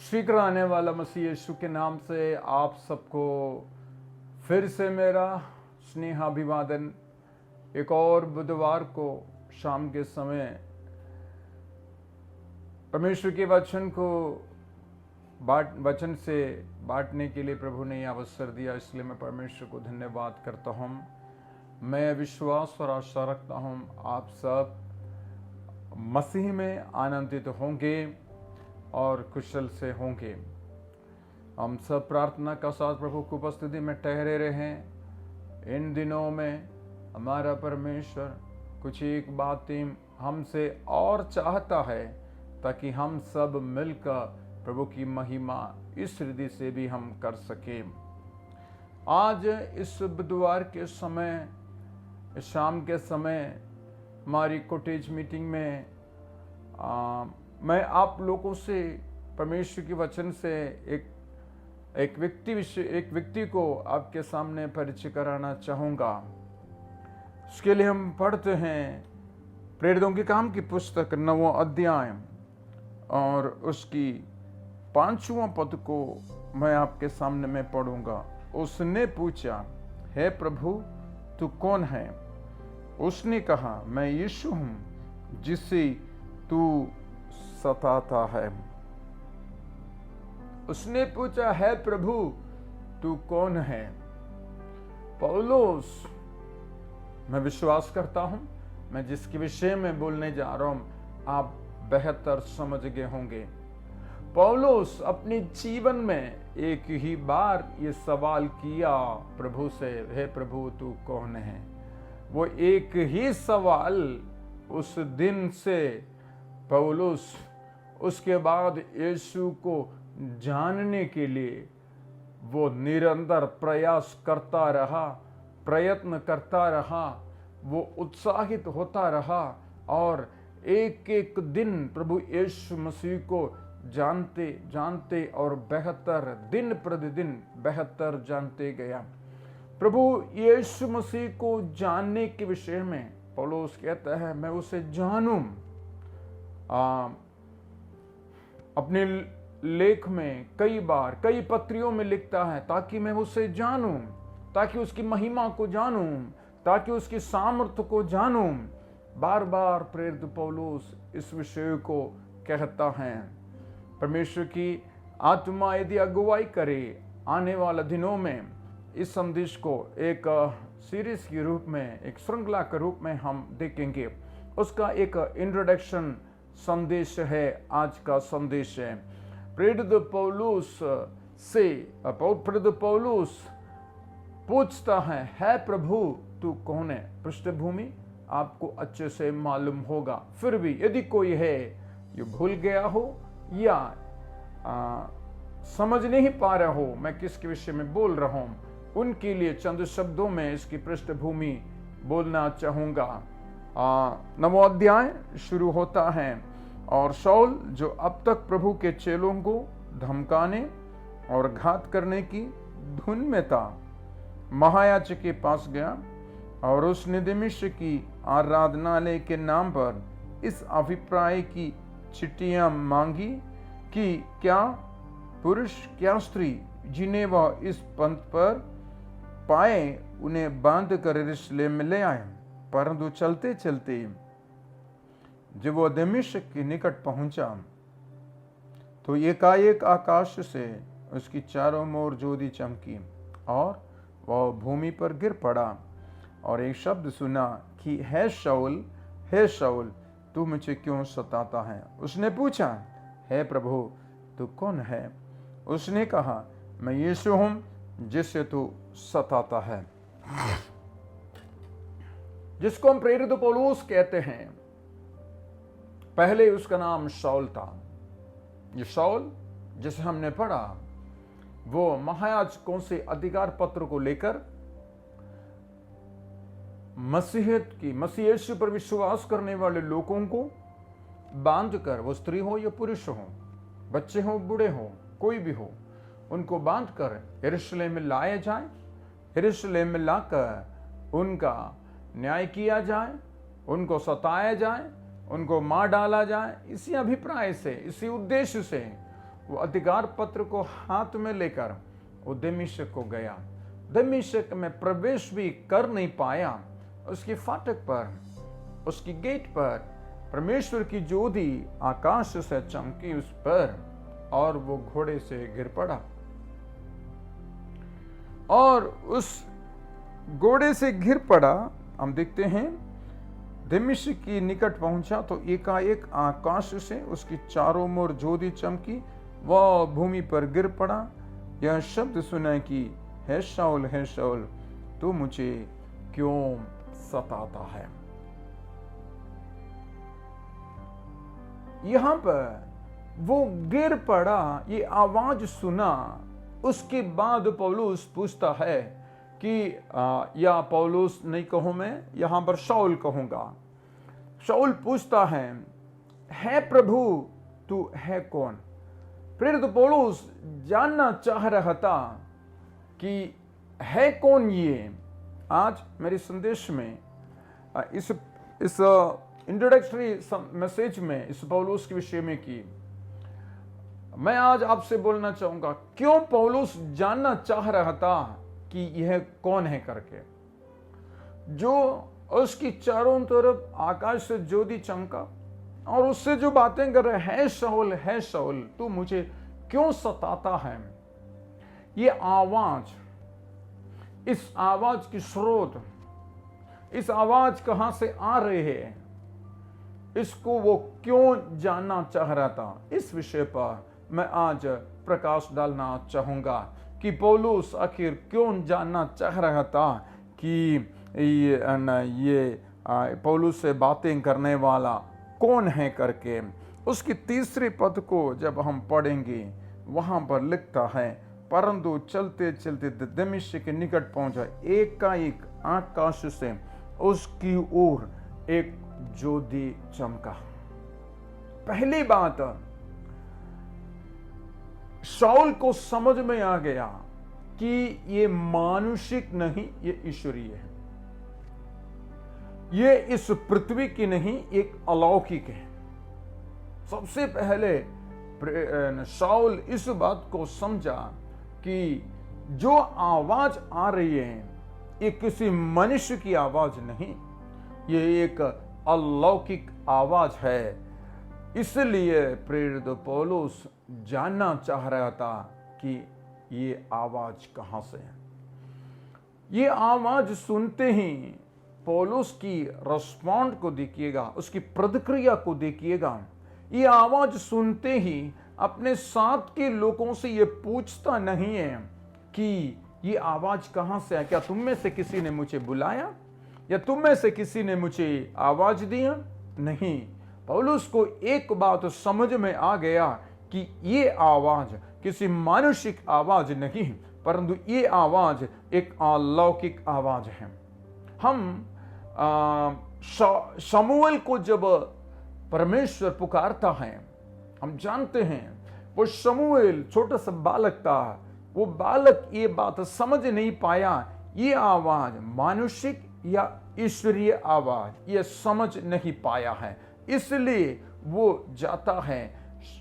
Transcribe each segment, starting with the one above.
शीघ्र आने वाला मसीह यीशु के नाम से आप सबको फिर से मेरा स्नेहाभिवादन। एक और बुधवार को शाम के समय परमेश्वर के वचन को वचन से बांटने के लिए प्रभु ने यह अवसर दिया, इसलिए मैं परमेश्वर को धन्यवाद करता हूँ। मैं विश्वास और आशा रखता हूँ आप सब मसीह में आनंदित होंगे और कुशल से होंगे। हम सब प्रार्थना का साथ प्रभु की उपस्थिति में ठहरे रहें। इन दिनों में हमारा परमेश्वर कुछ एक बातें हमसे और चाहता है ताकि हम सब मिलकर प्रभु की महिमा इस हृदय से भी हम कर सकें। आज इस बुधवार के समय, शाम के समय हमारी कॉटेज मीटिंग में मैं आप लोगों से परमेश्वर के वचन से एक व्यक्ति को आपके सामने परिचय कराना चाहूँगा। उसके लिए हम पढ़ते हैं प्रेरितों के काम की पुस्तक 9वां अध्याय और उसकी 5वां पद को मैं आपके सामने में पढ़ूंगा। उसने पूछा, हे प्रभु तू कौन है? उसने कहा, मैं यीशु हूँ जिसे तू सताता है। उसने पूछा, है प्रभु तू कौन है? पौलुस, मैं विश्वास करता हूं मैं जिसके विषय में बोलने जा रहा हूं आप बेहतर समझ गए होंगे। पौलुस अपने जीवन में एक ही बार ये सवाल किया प्रभु से, हे प्रभु तू कौन है? वो एक ही सवाल उस दिन से पौलुस उसके बाद यीशु को जानने के लिए वो निरंतर प्रयास करता रहा, प्रयत्न करता रहा, वो उत्साहित होता रहा और एक एक दिन प्रभु यीशु मसीह को जानते जानते और बेहतर दिन प्रतिदिन बेहतर जानते गया। प्रभु यीशु मसीह को जानने के विषय में पौलुस कहता है, मैं उसे जानूं। अपने लेख में कई बार कई पत्रियों में लिखता है ताकि मैं उसे जानूं, ताकि उसकी महिमा को जानूं, ताकि उसकी सामर्थ्य को जानूं। बार बार प्रेरित पौलुस इस विषय को कहता है। परमेश्वर की आत्मा यदि अगुवाई करे, आने वाले दिनों में इस संदेश को एक सीरीज के रूप में, एक श्रृंखला के रूप में हम देखेंगे। उसका एक इंट्रोडक्शन संदेश है, आज का संदेश है। प्रेरित पौलुस पूछता है प्रभु तू कौन है? पृष्ठभूमि आपको अच्छे से मालूम होगा, फिर भी यदि कोई है जो भूल गया हो या समझ नहीं पा रहा हो मैं किसके विषय में बोल रहा हूं, उनके लिए चंद शब्दों में इसकी पृष्ठभूमि बोलना चाहूंगा। 9वां अध्याय शुरू होता है और शाऊल जो अब तक प्रभु के चेलों को धमकाने और घात करने की धुन में था, महायाजक के पास गया और उसने दमिश्क की आराधनालय के नाम पर इस अभिप्राय की चिट्ठियां मांगी कि क्या पुरुष क्या स्त्री जिन्हें वह इस पंथ पर पाए उन्हें बांध कर यरूशलेम में ले आए। परंतु चलते चलते जब वह दमिश्क के निकट पहुंचा तो एकाएक आकाश से उसकी चारों ओर ज्योति चमकी और वह भूमि पर गिर पड़ा और एक शब्द सुना कि हे शाऊल तू मुझे क्यों सताता है? उसने पूछा, हे प्रभु तू कौन है? उसने कहा, मैं यीशु हूं जिससे तू सताता है। जिसको हम प्रेरित पौलुस कहते हैं, पहले उसका नाम शाऊल था। ये शाऊल जिसे हमने पढ़ा वो महायाजकों से अधिकार पत्र को लेकर मसीहियत की, मसीह यीशु पर विश्वास करने वाले लोगों को बांधकर, वो स्त्री हो या पुरुष हो, बच्चे हो बूढ़े हो, कोई भी हो, उनको बांधकर यरूशलेम में लाया जाए। यरूशलेम में लाकर उनका न्याय किया जाए, उनको सताया जाए, उनको मार डाला जाए। इसी अभिप्राय से, इसी उद्देश्य से वो अधिकार पत्र को हाथ में लेकर वो दमिश्क को गया। दमिश्क में प्रवेश भी कर नहीं पाया। उसके फाटक पर, उसकी गेट पर परमेश्वर की ज्योति आकाश से चमकी उस पर, और वो घोड़े से गिर पड़ा। और उस घोड़े से गिर पड़ा। हम देखते हैं दमिश्क की निकट पहुंचा तो एकाएक आकाश से उसकी चारों ओर ज्योति चमकी, वह भूमि पर गिर पड़ा। यह शब्द सुना कि है शाऊल, तू मुझे क्यों सताता है। यहां पर वो गिर पड़ा, ये आवाज सुना। उसके बाद पौलुस पूछता है कि या पौलुस नहीं कहूं मैं, यहां पर शाऊल कहूंगा। शाऊल पूछता है प्रभु तू है कौन। प्रेरित पौलुस जानना चाह रहा था कि है कौन ये। आज मेरे संदेश में इस इंट्रोडक्टरी मैसेज में इस पौलुस के विषय में की मैं आज आपसे बोलना चाहूंगा, क्यों पौलुस जानना चाह रहा था कि यह कौन है करके। जो उसकी चारों तरफ आकाश से ज्योति चमका और उससे जो बातें कर रहे है शाऊल, तू मुझे क्यों सताता है। ये आवाज, इस आवाज की स्रोत, इस आवाज कहां से आ रही है, इसको वो क्यों जानना चाह रहा था। इस विषय पर मैं आज प्रकाश डालना चाहूंगा कि पौलुस आखिर क्यों जानना चाह रहा था कि ये पौलुस से बातें करने वाला कौन है करके। उसकी तीसरे पद को जब हम पढ़ेंगे वहां पर लिखता है, परंतु चलते चलते दमिश्क के निकट पहुंचा, एकाएक आकाश से उसकी ओर एक ज्योति चमका। पहली बात, शाऊल को समझ में आ गया कि ये मानुषिक नहीं, ये ईश्वरीय है। ये इस पृथ्वी की नहीं, एक अलौकिक है। सबसे पहले शाऊल इस बात को समझा कि जो आवाज आ रही है ये किसी मनुष्य की आवाज नहीं, ये एक अलौकिक आवाज है। इसलिए प्रेरित पौलुस जानना चाह रहा था कि ये आवाज कहां से है। ये आवाज सुनते ही पौलुस की रिस्पॉन्ड को देखिएगा, उसकी प्रतिक्रिया को देखिएगा। ये आवाज सुनते ही अपने साथ के लोगों से ये पूछता नहीं है कि ये आवाज कहां से है, क्या तुम में से किसी ने मुझे बुलाया या तुम में से किसी ने मुझे आवाज दिया। नहीं, पौलुस को एक बात समझ में आ गया कि ये आवाज किसी मानुषिक आवाज नहीं, परंतु ये आवाज एक अलौकिक आवाज है। हम शमूएल को जब परमेश्वर पुकारता है, हम जानते हैं वो शमूएल छोटा सा बालक था। वो बालक ये बात समझ नहीं पाया, ये आवाज मानुषिक या ईश्वरीय आवाज, ये समझ नहीं पाया है। इसलिए वो जाता है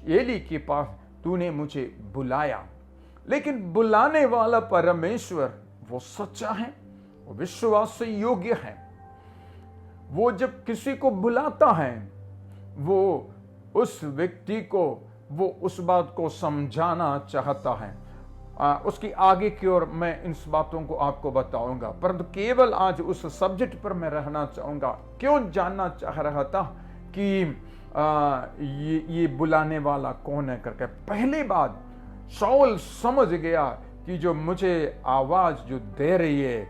एली के पास, तूने मुझे बुलाया। लेकिन बुलाने वाला परमेश्वर वो सच्चा है, वो विश्वास से योग्य है। वो जब किसी को बुलाता है वो उस व्यक्ति को वो उस बात को समझाना चाहता है। उसकी आगे की ओर मैं इन बातों को आपको बताऊंगा, परंतु केवल आज उस सब्जेक्ट पर मैं रहना चाहूंगा। क्यों जानना चाह रहा था कि ये बुलाने वाला कौन है करके। पहली बात, शाऊल समझ गया कि जो मुझे आवाज जो दे रही है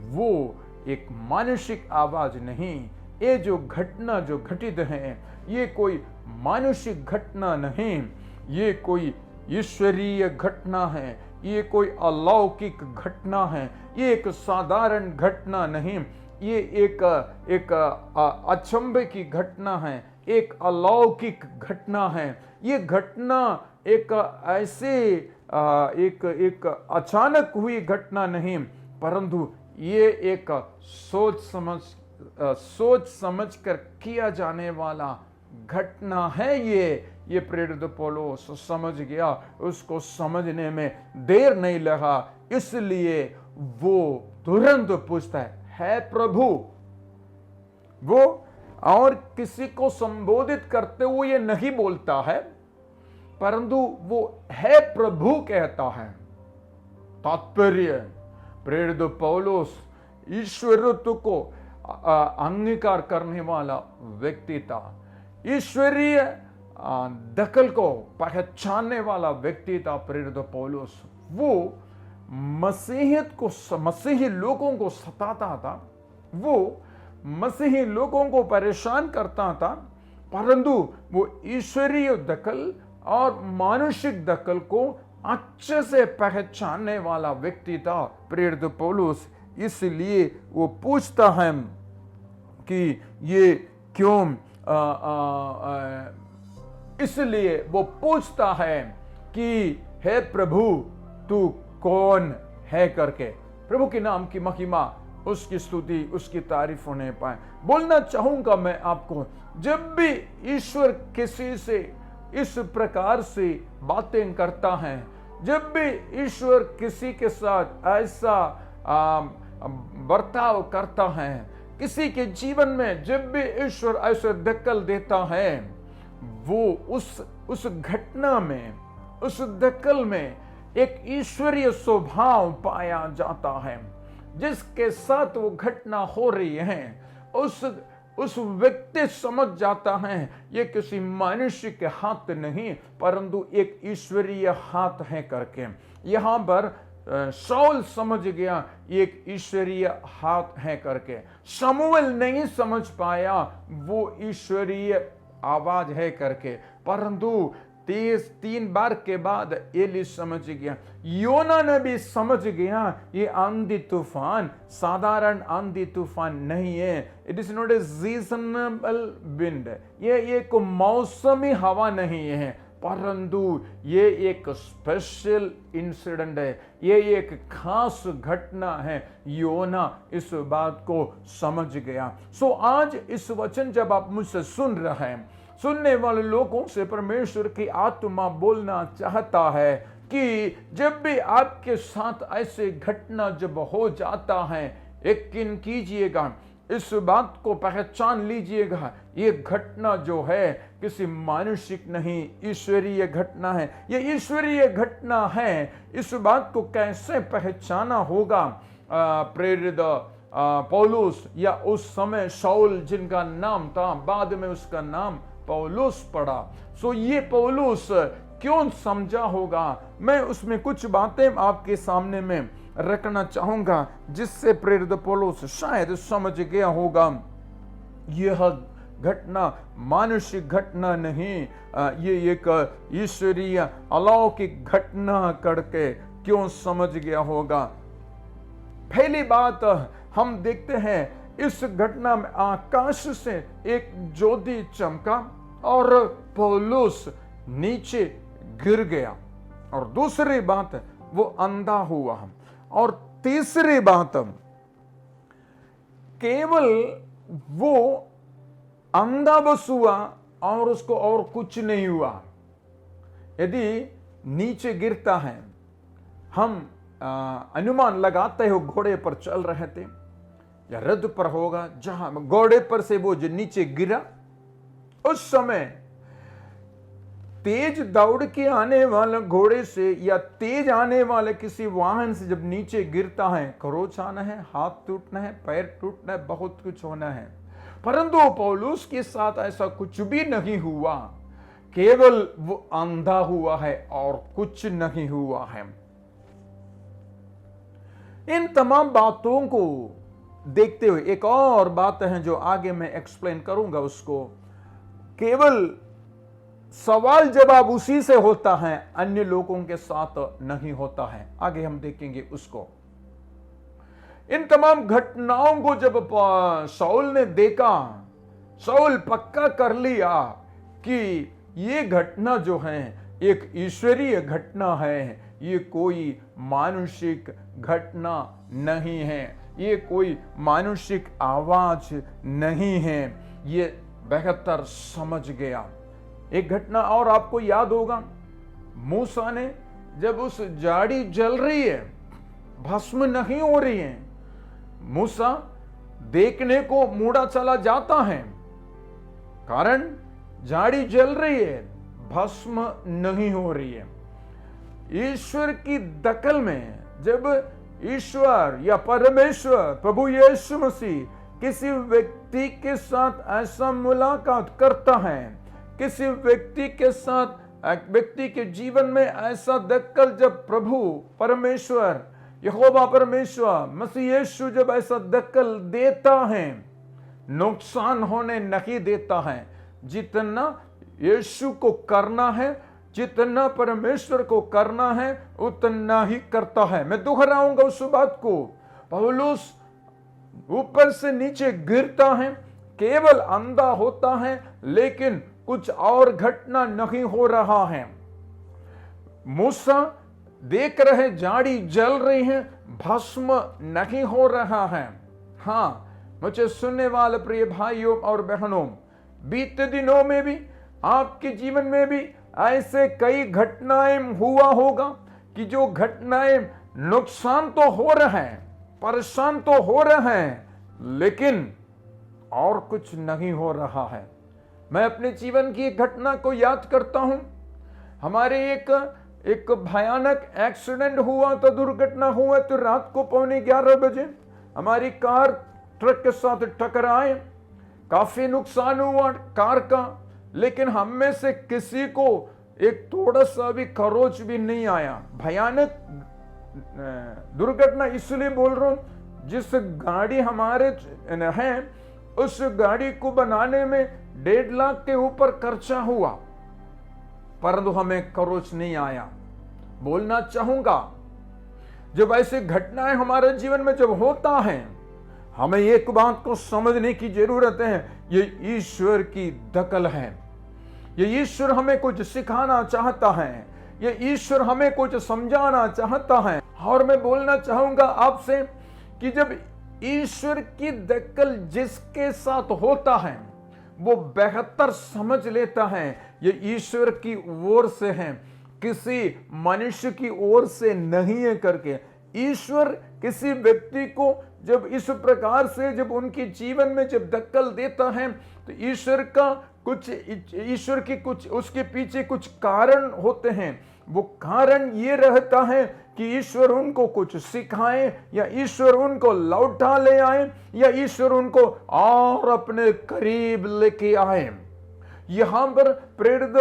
वो एक मानुषिक आवाज नहीं, ये जो घटना जो घटित है ये कोई मानुषिक घटना नहीं, ये कोई ईश्वरीय घटना है, ये कोई अलौकिक घटना है, ये एक साधारण घटना नहीं, ये एक अचंभे की घटना है, एक अलौकिक घटना है। ये घटना एक ऐसे एक अचानक हुई घटना नहीं, परंतु ये एक सोच समझ कर किया जाने वाला घटना है ये प्रेरित पौलुस समझ गया। उसको समझने में देर नहीं लगा, इसलिए वो तुरंत पूछता है प्रभु। वो और किसी को संबोधित करते हुए ये नहीं बोलता है, परंतु वो है प्रभु कहता है। तात्पर्य, प्रेरित पौलुस ईश्वरत्व को अंगीकार करने वाला व्यक्ति था, ईश्वरीय दखल को पहचानने वाला व्यक्ति था प्रेरित पौलुस। वो मसीहियत को, मसीही लोगों को सताता था, वो मसीही लोगों को परेशान करता था, परंतु वो ईश्वरीय दखल और मानुषिक दखल को अच्छे से पहचानने वाला व्यक्ति था प्रेरित पौलुस। इसलिए वो पूछता है कि ये क्यों, इसलिए वो पूछता है कि हे प्रभु तू कौन है करके। प्रभु के नाम की महिमा, उसकी स्तुति, उसकी तारीफ होने पाए। बोलना चाहूंगा मैं आपको, जब भी ईश्वर किसी से इस प्रकार से बातें करता है, जब भी ईश्वर किसी के साथ ऐसा बर्ताव करता है, किसी के जीवन में जब भी ईश्वर ऐसे दखल देता है, वो उस घटना में, उस दखल में एक ईश्वरीय स्वभाव पाया जाता है। जिसके साथ वो घटना हो रही है, उस व्यक्ति समझ जाता है ये किसी मनुष्य के हाथ नहीं, परंतु एक ईश्वरीय हाथ है करके। यहां पर शाऊल समझ गया एक ईश्वरीय हाथ है करके। शमूएल नहीं समझ पाया वो ईश्वरीय आवाज है करके, परंतु 3 बार के बाद एली समझ गया। योना ने भी समझ गया ये आंधी तूफान साधारण आंधी तूफान नहीं है। It is not a seasonable wind, ये एक मौसमी हवा नहीं है, परंतु ये एक स्पेशल इंसिडेंट है, ये एक खास घटना है। योना इस बात को समझ गया। सो आज इस वचन जब आप मुझसे सुन रहे हैं, सुनने वाले लोगों से परमेश्वर की आत्मा बोलना चाहता है कि जब भी आपके साथ ऐसे घटना जब हो जाता है, यकीन कीजिएगा, इस बात को पहचान लीजिएगा, ये घटना जो है किसी मानुषिक नहीं, ईश्वरीय घटना है। ये ईश्वरीय घटना है। इस बात को कैसे पहचाना होगा? प्रेरित पौलुस या उस समय शाऊल जिनका नाम था, बाद में उसका नाम पौलुस पड़ा। सो ये पौलुस क्यों समझा होगा, मैं उसमें कुछ बातें आपके सामने में रखना चाहूंगा जिससे प्रेरित पौलुस शायद समझ गया होगा यह घटना मानुषिक घटना नहीं, ये एक ईश्वरीय अलौकिक घटना करके क्यों समझ गया होगा। पहली बात हम देखते हैं, इस घटना में आकाश से एक ज्योति चमका और पौलुस नीचे गिर गया। और दूसरी बात, वो अंधा हुआ। और तीसरी बात, केवल वो अंधा बस हुआ और उसको और कुछ नहीं हुआ। यदि नीचे गिरता है, हम अनुमान लगाते हो घोड़े पर चल रहे थे या रथ पर होगा, जहां घोड़े पर से वो जो नीचे गिरा, उस समय तेज दौड़ के आने वाले घोड़े से या तेज आने वाले किसी वाहन से जब नीचे गिरता है, खरोच आना है, हाथ टूटना है, पैर टूटना है, बहुत कुछ होना है। परंतु पौलुस के साथ ऐसा कुछ भी नहीं हुआ, केवल वो अंधा हुआ है और कुछ नहीं हुआ है। इन तमाम बातों को देखते हुए एक और बात है जो आगे मैं एक्सप्लेन करूंगा, उसको केवल सवाल जवाब उसी से होता है, अन्य लोगों के साथ नहीं होता है। आगे हम देखेंगे उसको। इन तमाम घटनाओं को जब शाऊल ने देखा, शाऊल पक्का कर लिया कि ये घटना जो है एक ईश्वरीय घटना है, ये कोई मानुषिक घटना नहीं है, ये कोई मानुषिक आवाज नहीं है, ये बेहतर समझ गया। एक घटना और आपको याद होगा, मूसा ने जब उस झाड़ी जल रही है, भस्म नहीं हो रही है, मूसा देखने को मुड़ा चला जाता है, कारण झाड़ी जल रही है, भस्म नहीं हो रही है। ईश्वर की दखल में जब ईश्वर या परमेश्वर प्रभु यीशु मसीह किसी व्यक्ति के साथ ऐसा मुलाकात करता है, किसी व्यक्ति के साथ व्यक्ति के जीवन में ऐसा दखल जब प्रभु परमेश्वर यहोवा परमेश्वर मसीह यीशु जब ऐसा दखल देता है, नुकसान होने नहीं देता है। जितना यीशु को करना है, जितना परमेश्वर को करना है, उतना ही करता है। मैं दोहराऊंगा उस बात को। पौलुस ऊपर से नीचे गिरता है, केवल अंधा होता है, लेकिन कुछ और घटना नहीं हो रहा है। मूसा देख रहे झाड़ी जल रही है, भस्म नहीं हो रहा है। हाँ, मुझे सुनने वाले प्रिय भाइयों और बहनों, बीते दिनों में भी आपके जीवन में भी ऐसे कई घटनाएं हुआ होगा कि जो घटनाएं नुकसान तो हो रहे हैं, परेशान तो हो रहे हैं, लेकिन और कुछ नहीं हो रहा है। मैं अपने जीवन की एक घटना को याद करता हूं। हमारे एक भयानक एक्सीडेंट हुआ, तो दुर्घटना हुआ, तो रात को 11:15 बजे हमारी कार ट्रक के साथ टकराए। काफी नुकसान हुआ कार का, लेकिन हम में से किसी को एक थोड़ा सा भी खरोच भी नहीं आया। भयानक दुर्घटना इसलिए बोल रहा हूं, जिस गाड़ी हमारे है उस गाड़ी को बनाने में 1.5 लाख के ऊपर खर्चा हुआ, परंतु हमें खरोच नहीं आया। बोलना चाहूंगा, जब ऐसी घटनाएं हमारे जीवन में जब होता है, हमें एक बात को समझने की जरूरत है, ये ईश्वर की दखल है। ये ईश्वर हमें कुछ सिखाना चाहता है, ये ईश्वर हमें कुछ समझाना चाहता है। और मैं बोलना चाहूंगा आपसे कि जब ईश्वर की दखल जिसके साथ होता है, वो बेहतर समझ लेता है ये ईश्वर की ओर से है, किसी मनुष्य की ओर से नहीं है करके। ईश्वर किसी व्यक्ति को जब इस प्रकार से जब उनके जीवन में जब दखल देता है, तो ईश्वर की कुछ उसके पीछे कुछ कारण होते हैं। वो कारण ये रहता है कि ईश्वर उनको कुछ सिखाए, या ईश्वर उनको लौटा ले आए, या ईश्वर उनको और अपने करीब लेके आए। यहां पर प्रेरित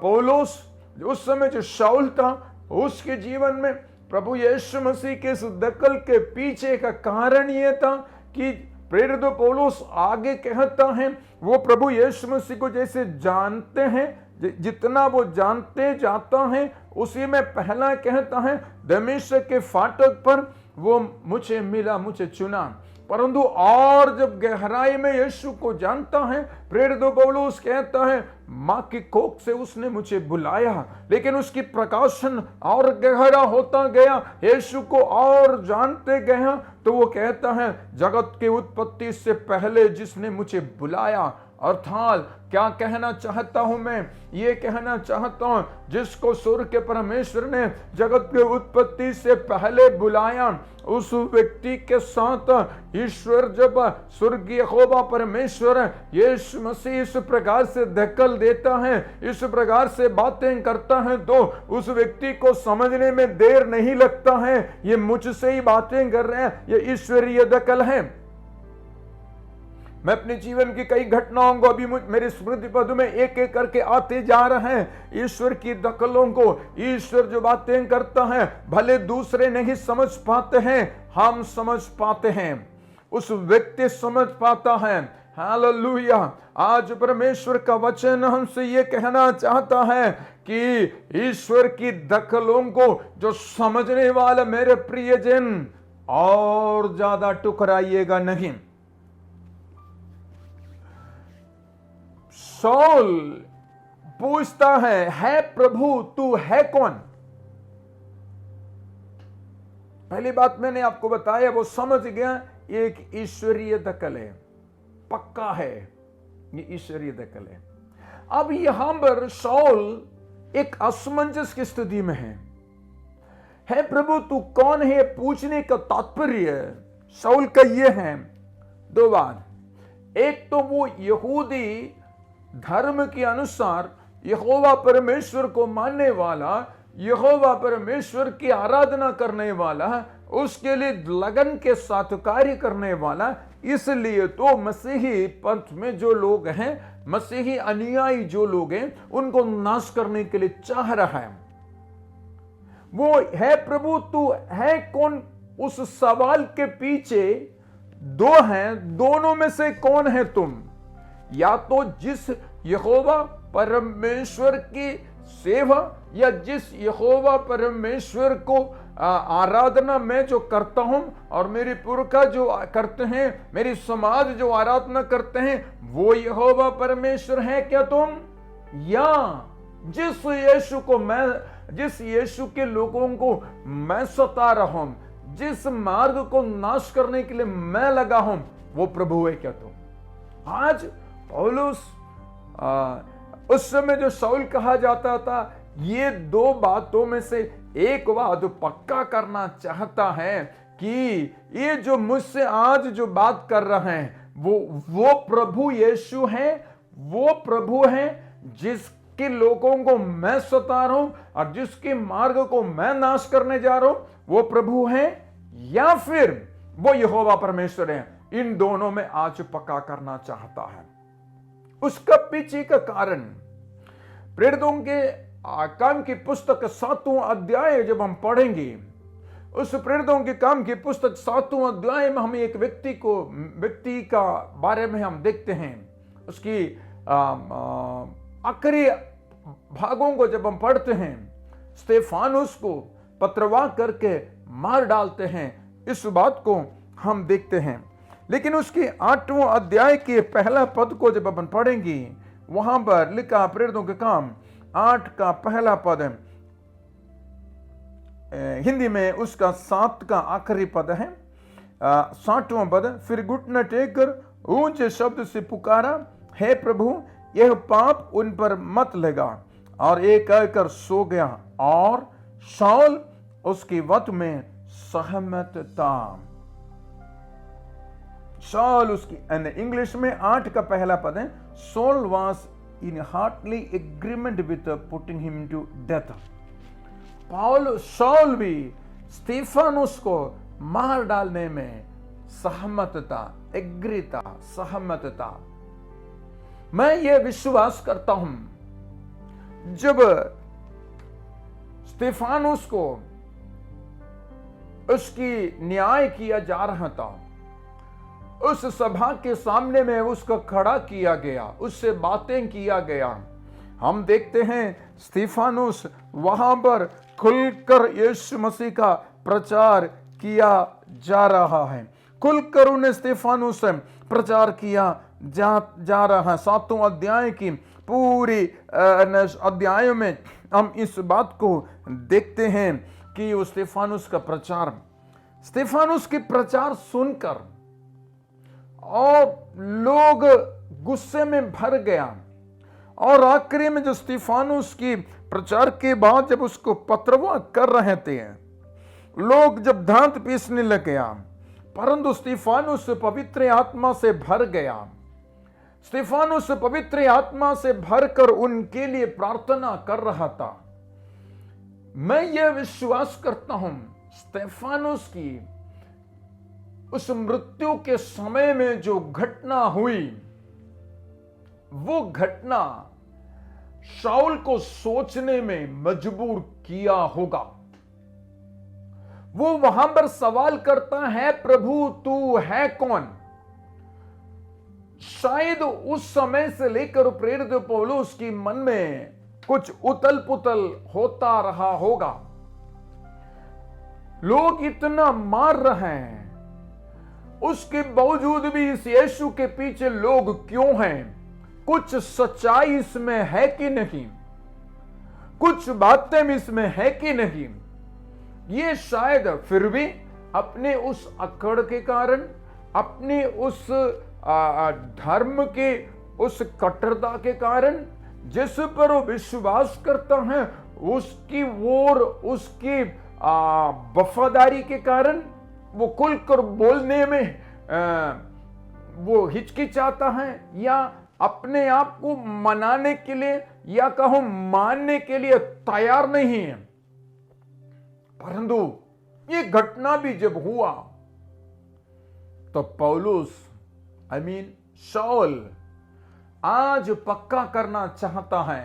पौलुस उस समय जो शाऊल था, उसके जीवन में प्रभु यीशु मसीह के इस दखल के पीछे का कारण यह था कि प्रेरित पौलुस आगे कहता है, वो प्रभु यीशु मसीह को जैसे जानते हैं, जितना वो जानते जाता है, उसी में पहला कहता है, दमिश्क के फाटक पर वो मुझे मिला, मुझे चुना। परंतु और जब गहराई में यीशु को जानता है, प्रेरित पौलुस कहता है, मां की कोख से उसने मुझे बुलाया। लेकिन उसकी प्रकाशन और गहरा होता गया, यीशु को और जानते गया, तो वो कहता है, जगत की उत्पत्ति से पहले जिसने मुझे बुलाया। अर्थात क्या कहना चाहता हूं मैं? ये कहना चाहता हूं, जिसको स्वर्ग के परमेश्वर ने जगत की उत्पत्ति से पहले बुलाया, उस व्यक्ति के साथ ईश्वर जब स्वर्गीय यहोवा परमेश्वर यीशु मसीह इस प्रकार से दखल देता है, इस प्रकार से बातें करता है, तो उस व्यक्ति को समझने में देर नहीं लगता है, ये मुझसे ही बातें कर रहे हैं, ये ईश्वरीय दखल है। मैं अपने जीवन की कई घटनाओं को अभी मेरे स्मृति पद में एक एक करके आते जा रहे हैं। ईश्वर की दखलों को ईश्वर जो बातें करता है, भले दूसरे नहीं समझ पाते हैं, हम समझ पाते हैं, उस व्यक्ति समझ पाता है। हालेलुया। आज परमेश्वर का वचन हमसे ये कहना चाहता है कि ईश्वर की दखलों को जो समझने वाला मेरे प्रियजन, और ज्यादा टुकराइएगा नहीं। शाऊल पूछता है प्रभु तू है कौन? पहली बात मैंने आपको बताया, वो समझ गया एक ईश्वरीय दखल है, पक्का है, ये ईश्वरीय दखल है। अब यहां पर शाऊल एक असमंजस की स्थिति में है प्रभु तू कौन है पूछने का तात्पर्य शाऊल का ये है दो बात। एक तो वो यहूदी धर्म के अनुसार यहोवा परमेश्वर को मानने वाला, यहोवा परमेश्वर की आराधना करने वाला, उसके लिए लगन के साथ कार्य करने वाला, इसलिए तो मसीही पंथ में जो लोग हैं, मसीही अनुयायी जो लोग हैं, उनको नाश करने के लिए चाह रहा है। वो है प्रभु तू है कौन, उस सवाल के पीछे दो हैं, दोनों में से कौन है तुम? या तो जिस यहोवा परमेश्वर की सेवा या जिस यहोवा परमेश्वर को आराधना मैं जो करता हूं और मेरे पुरखा जो करते हैं, मेरी समाज जो आराधना करते हैं, वो यहोवा परमेश्वर है क्या तुम? या जिस यीशु के लोगों को मैं सता रहा हूं, जिस मार्ग को नाश करने के लिए मैं लगा हूं, वो प्रभु है क्या तुम? आज पौलुस उस समय जो शाऊल कहा जाता था, ये दो बातों में से एक बात पक्का करना चाहता है कि ये जो मुझसे आज जो बात कर रहे हैं वो प्रभु यीशु है, वो प्रभु है जिसके लोगों को मैं सता रहा हूं और जिसके मार्ग को मैं नाश करने जा रहा हूं, वो प्रभु है, या फिर वो यहोवा परमेश्वर है। इन दोनों में आज पक्का करना चाहता है। उसका पीछे का कारण प्रेरितों के काम की पुस्तक 7वां अध्याय जब हम पढ़ेंगे, उस प्रेरितों के काम की पुस्तक 7वां अध्याय में हम एक व्यक्ति का बारे में हम देखते हैं। उसकी आखिरी भागों को जब हम पढ़ते हैं, स्तेफानुस को पत्रवाह करके मार डालते हैं, इस बात को हम देखते हैं। लेकिन उसके 8वां अध्याय के पहला पद को जब अपन पढ़ेंगे, वहां पर लिखा प्रेरितों के काम 8 का पहला पद है, हिंदी में उसका 7 का आखिरी पद है, 60वां पद। फिर घुटना टेक कर ऊंचे शब्द से पुकारा, हे प्रभु यह पाप उन पर मत लगा, और एक कहकर सो गया, और शाऊल उसकी वत में सहमत था। शाऊल उसकी इंग्लिश में 8 का पहला पद है, Saul was in heartily agreement with putting him to death. शाऊल भी स्तेफानुस को मार डालने में सहमत था, एग्री था, सहमत था। मैं ये विश्वास करता हूं, जब स्तेफानुस को उसकी न्याय किया जा रहा था, उस सभा के सामने में उसको खड़ा किया गया, उससे बातें किया गया। हम देखते हैं स्तेफानुस वहां पर खुलकर यीशु मसीह का प्रचार किया जा रहा है, खुलकर उन्हें स्तेफानुस प्रचार किया जा रहा है। 7वां अध्याय की पूरी अध्याय में हम इस बात को देखते हैं कि वो स्तेफानुस के प्रचार सुनकर और लोग गुस्से में भर गया, और आखिरी में जो स्तेफानुस की प्रचार के बाद जब उसको पत्रवाह कर रहे थे, लोग जब दांत पीसने लग गया, परंतु स्तेफानुस पवित्र आत्मा से भर गया। स्तेफानुस पवित्र आत्मा से भरकर उनके लिए प्रार्थना कर रहा था। मैं यह विश्वास करता हूं, स्तेफानुस की उस मृत्यु के समय में जो घटना हुई, वो घटना शाऊल को सोचने में मजबूर किया होगा। वो वहां पर सवाल करता है, प्रभु तू है कौन? शायद उस समय से लेकर प्रेरित पौलुस की मन में कुछ उतल पुतल होता रहा होगा। लोग इतना मार रहे हैं, उसके बावजूद भी इस यीशु के पीछे लोग क्यों हैं? कुछ सच्चाई इसमें है कि नहीं? कुछ बातें इसमें है कि नहीं? ये शायद फिर भी अपने उस अकड़ के कारण, अपने उस धर्म के उस कट्टरता के कारण जिस पर वो विश्वास करता है उसकी ओर उसकी वफादारी के कारण वो खुलकर बोलने में वो हिचकिचाता है या अपने आप को मनाने के लिए या कहो मानने के लिए तैयार नहीं है। परंतु ये घटना भी जब हुआ तो पौलुस शाऊल आज पक्का करना चाहता है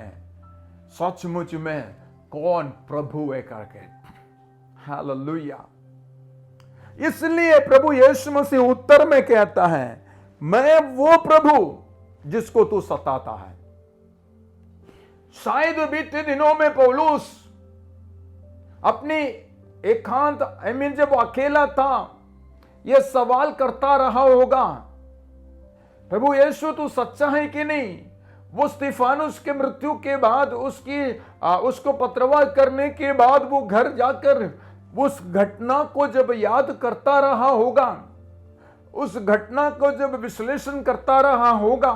सचमुच में कौन प्रभु है करके। हालेलुया। इसलिए प्रभु यीशु मसीह उत्तर में कहता है, मैं वो प्रभु जिसको तू सताता है। शायद बीते दिनों में पौलुस अपनी एकांत जब वो अकेला था यह सवाल करता रहा होगा, प्रभु यीशु तू सच्चा है कि नहीं। वो स्तिफानुस के मृत्यु के बाद उसको पत्रवाह करने के बाद वो घर जाकर उस घटना को जब याद करता रहा होगा, उस घटना को जब विश्लेषण करता रहा होगा,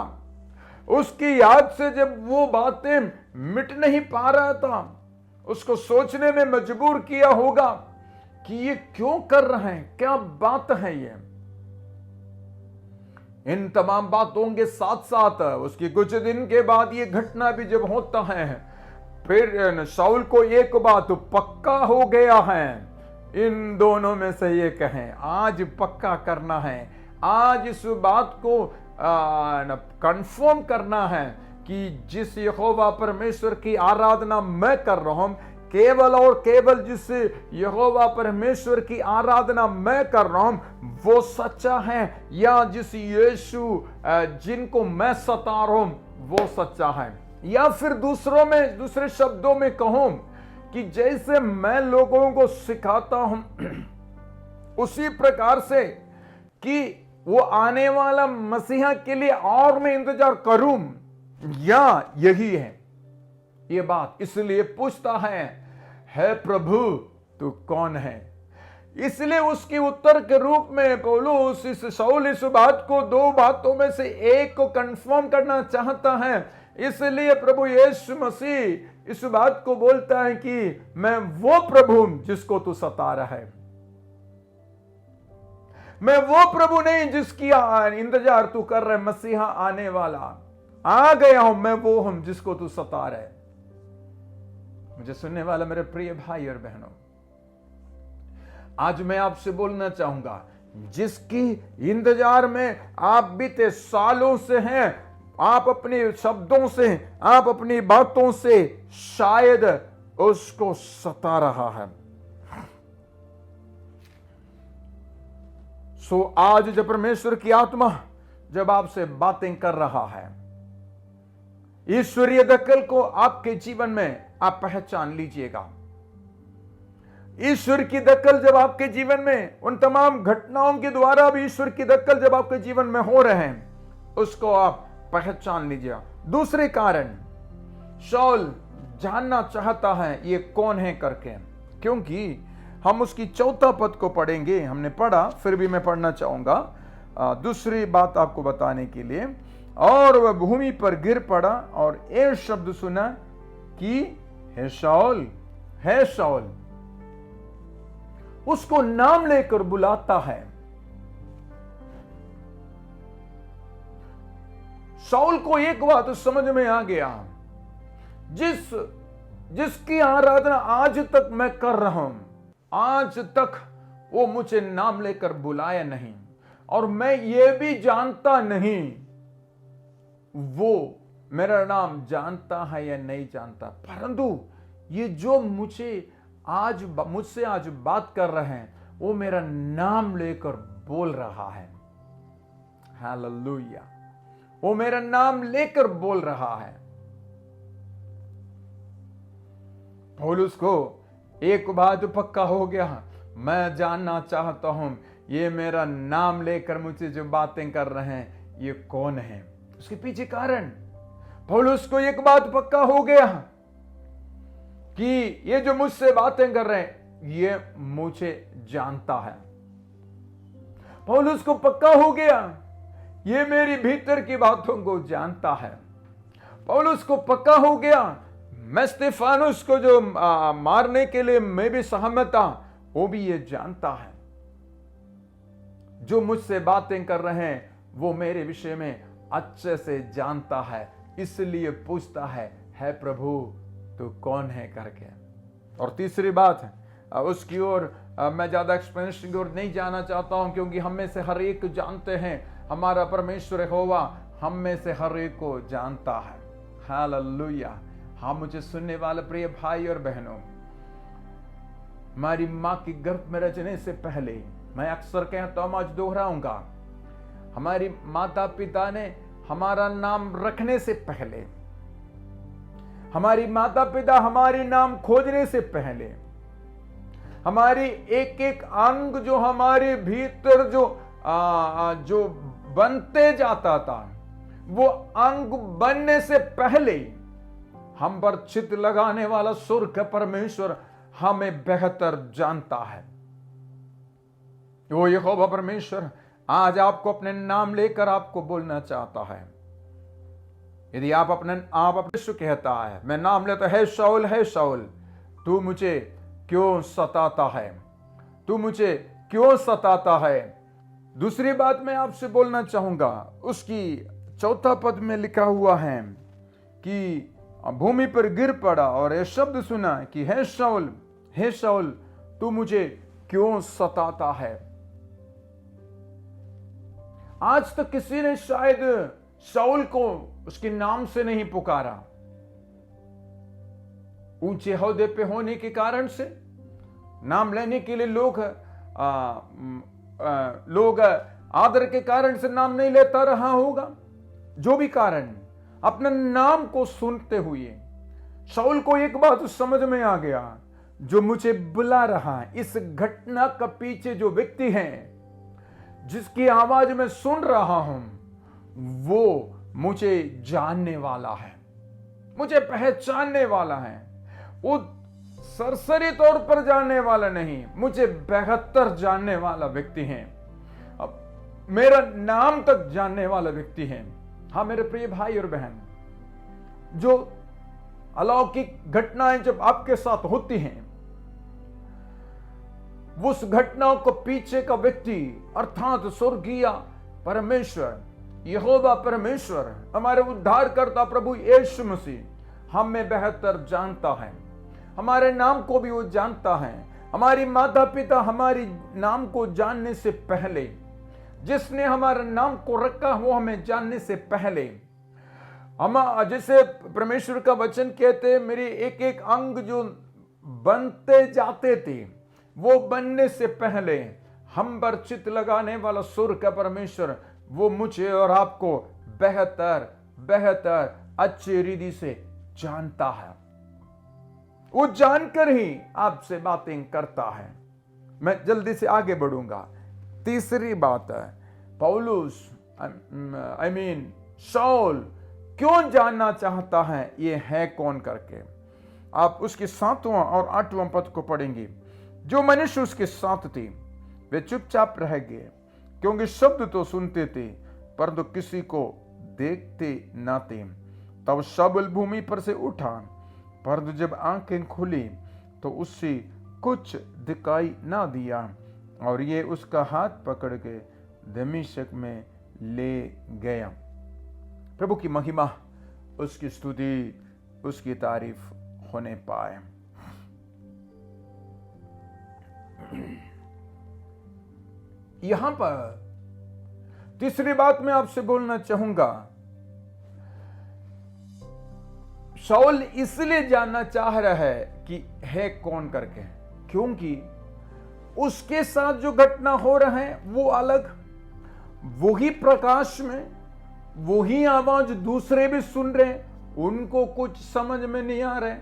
उसकी याद से जब वो बातें मिट नहीं पा रहा था, उसको सोचने में मजबूर किया होगा कि ये क्यों कर रहे हैं, क्या बात है ये। इन तमाम बातों के साथ साथ उसके कुछ दिन के बाद ये घटना भी जब होता है, फिर शाऊल को एक बात पक्का हो गया है। इन दोनों में से ये कहें, आज पक्का करना है, आज इस बात को कंफर्म करना है कि जिस यहोवा परमेश्वर की आराधना मैं कर रहा हूं, केवल और केवल जिस यहोवा परमेश्वर की आराधना मैं कर रहा हूं वो सच्चा है, या जिस यीशु जिनको मैं सता रहा हूं वो सच्चा है। या फिर दूसरे शब्दों में कहूं कि जैसे मैं लोगों को सिखाता हूं उसी प्रकार से कि वो आने वाला मसीहा के लिए और मैं इंतजार करूं, या यही है ये बात। इसलिए पूछता है प्रभु तू कौन है। इसलिए उसके उत्तर के रूप में पौलुस शाऊल इस बात को दो बातों में से एक को कंफर्म करना चाहता है। इसलिए प्रभु यीशु मसीह इस बात को बोलता है कि मैं वो प्रभु जिसको तू सता रहा है, मैं वो प्रभु नहीं जिसकी इंतजार तू कर रहा है, मसीहा आने वाला आ गया हूं, मैं वो हूं जिसको तू सता रहा है। मुझे सुनने वाला मेरे प्रिय भाई और बहनों, आज मैं आपसे बोलना चाहूंगा, जिसकी इंतजार में आप बीते सालों से हैं, आप अपने शब्दों से, आप अपनी बातों से शायद उसको सता रहा है। सो आज जब परमेश्वर की आत्मा जब आपसे बातें कर रहा है, ईश्वरीय दखल को आपके जीवन में आप पहचान लीजिएगा। ईश्वर की दखल जब आपके जीवन में उन तमाम घटनाओं के द्वारा भी ईश्वर की दखल जब आपके जीवन में हो रहे हैं, उसको आप पहचान लीजिएगा। दूसरे कारण, शाऊल जानना चाहता है ये कौन है करके, क्योंकि हम उसकी 4 पद को पढ़ेंगे। हमने पढ़ा, फिर भी मैं पढ़ना चाहूंगा दूसरी बात आपको बताने के लिए। और वह भूमि पर गिर पड़ा और एक शब्द सुना कि हे शाऊल, हे शाऊल। उसको नाम लेकर बुलाता है। शाऊल को एक बात समझ में आ गया, जिसकी आराधना आज तक मैं कर रहा हूं, आज तक वो मुझे नाम लेकर बुलाया नहीं, और मैं ये भी जानता नहीं वो मेरा नाम जानता है या नहीं जानता, परंतु ये जो मुझसे आज बात कर रहे हैं वो मेरा नाम लेकर बोल रहा है। हालेलुया। वो मेरा नाम लेकर बोल रहा है। पौलुस को एक बात पक्का हो गया, मैं जानना चाहता हूं ये मेरा नाम लेकर मुझसे जो बातें कर रहे हैं ये कौन है। उसके पीछे कारण, पौलुस को एक बात पक्का हो गया कि ये जो मुझसे बातें कर रहे हैं ये मुझे जानता है। पौलुस को पक्का हो गया ये मेरी भीतर की बातों को जानता है। पौलुस को पक्का हो गया, मैं स्तिफानुस को जो मारने के लिए मैं भी सहमत था, वो भी ये जानता है। जो मुझसे बातें कर रहे हैं वो मेरे विषय में अच्छे से जानता है, इसलिए पूछता है प्रभु तू कौन है करके। और तीसरी बात है, उसकी ओर मैं ज्यादा एक्सप्लेनेशन की ओर नहीं जाना चाहता हूं, क्योंकि हम में से हर एक जानते हैं हमारा परमेश्वर यहोवा हम में से हर एक को जानता है। हालेलुया। हाँ, मुझे सुनने वाले प्रिय भाई और बहनों, हमारी मां की गर्भ में रचने से पहले, मैं अक्सर कहता हूं, आज दोहराऊंगा, हमारी माता पिता ने हमारा नाम रखने से पहले, हमारी माता पिता हमारी नाम खोजने से पहले, हमारी एक एक अंग जो हमारे भीतर जो बनते जाता था, वो अंग बनने से पहले हम पर चित लगाने वाला स्वर्ग का परमेश्वर हमें बेहतर जानता है। वो यहोवा परमेश्वर आज आपको अपने नाम लेकर आपको बोलना चाहता है। यदि आप अपने कहता है, मैं नाम लेता है शाऊल, तू मुझे क्यों सताता है, तू मुझे क्यों सताता है। दूसरी बात मैं आपसे बोलना चाहूंगा, उसकी 4 पद में लिखा हुआ है कि भूमि पर गिर पड़ा और यह शब्द सुना कि हे शाऊल तू मुझे क्यों सताता है। आज तक किसी ने शायद शाऊल को उसके नाम से नहीं पुकारा। ऊंचे ओहदे पे होने के कारण से नाम लेने के लिए लोग आदर के कारण से नाम नहीं लेता रहा होगा। जो भी कारण, अपने नाम को सुनते हुए शाऊल को एक बात समझ में आ गया, जो मुझे बुला रहा है, इस घटना का पीछे जो व्यक्ति है, जिसकी आवाज मैं सुन रहा हूं, वो मुझे जानने वाला है, मुझे पहचानने वाला है। वो सरसरी तौर पर जानने वाला नहीं, मुझे बेहतर जानने वाला व्यक्ति है, अब मेरा नाम तक जानने वाला व्यक्ति है। हाँ मेरे प्रिय भाई और बहन, जो अलौकिक घटनाएं जब आपके साथ होती हैं, उस घटनाओं को पीछे का व्यक्ति अर्थात स्वर्गीय परमेश्वर, यहोवा परमेश्वर, हमारे उद्धारकर्ता प्रभु यीशु मसीह हमें बेहतर जानता है। हमारे नाम को भी वो जानता है। हमारी माता पिता हमारी नाम को जानने से पहले, जिसने हमारे नाम को रखा वो हमें जानने से पहले, हम जैसे परमेश्वर का वचन कहते, मेरे एक एक अंग जो बनते जाते थे, वो बनने से पहले हम पर चित लगाने वाला स्वर्ग का परमेश्वर, वो मुझे और आपको बेहतर अच्छी रीति से जानता है। वो जानकर ही आपसे बातें करता है। मैं जल्दी से आगे बढ़ूंगा। तीसरी बात है, पौलुस शाऊल क्यों जानना चाहता है ये है कौन करके। आप उसके 7वां और 8वां पद को पढ़ेंगे। जो मनुष्य उसके साथ थे वे चुपचाप रह गए, क्योंकि शब्द तो सुनते थे परंतु किसी को देखते न थे। तब शाऊल भूमि पर से उठा, परंतु जब आंखें खुली तो उससे कुछ दिखाई ना दिया, और ये उसका हाथ पकड़ के दमिश्क में ले गया। प्रभु की महिमा, उसकी स्तुति, उसकी तारीफ होने पाए। यहां पर तीसरी बात मैं आपसे बोलना चाहूंगा, शाऊल इसलिए जानना चाह रहा है कि है कौन करके, क्योंकि उसके साथ जो घटना हो रहा है वो अलग, वही प्रकाश में वही आवाज दूसरे भी सुन रहे, उनको कुछ समझ में नहीं आ रहा है,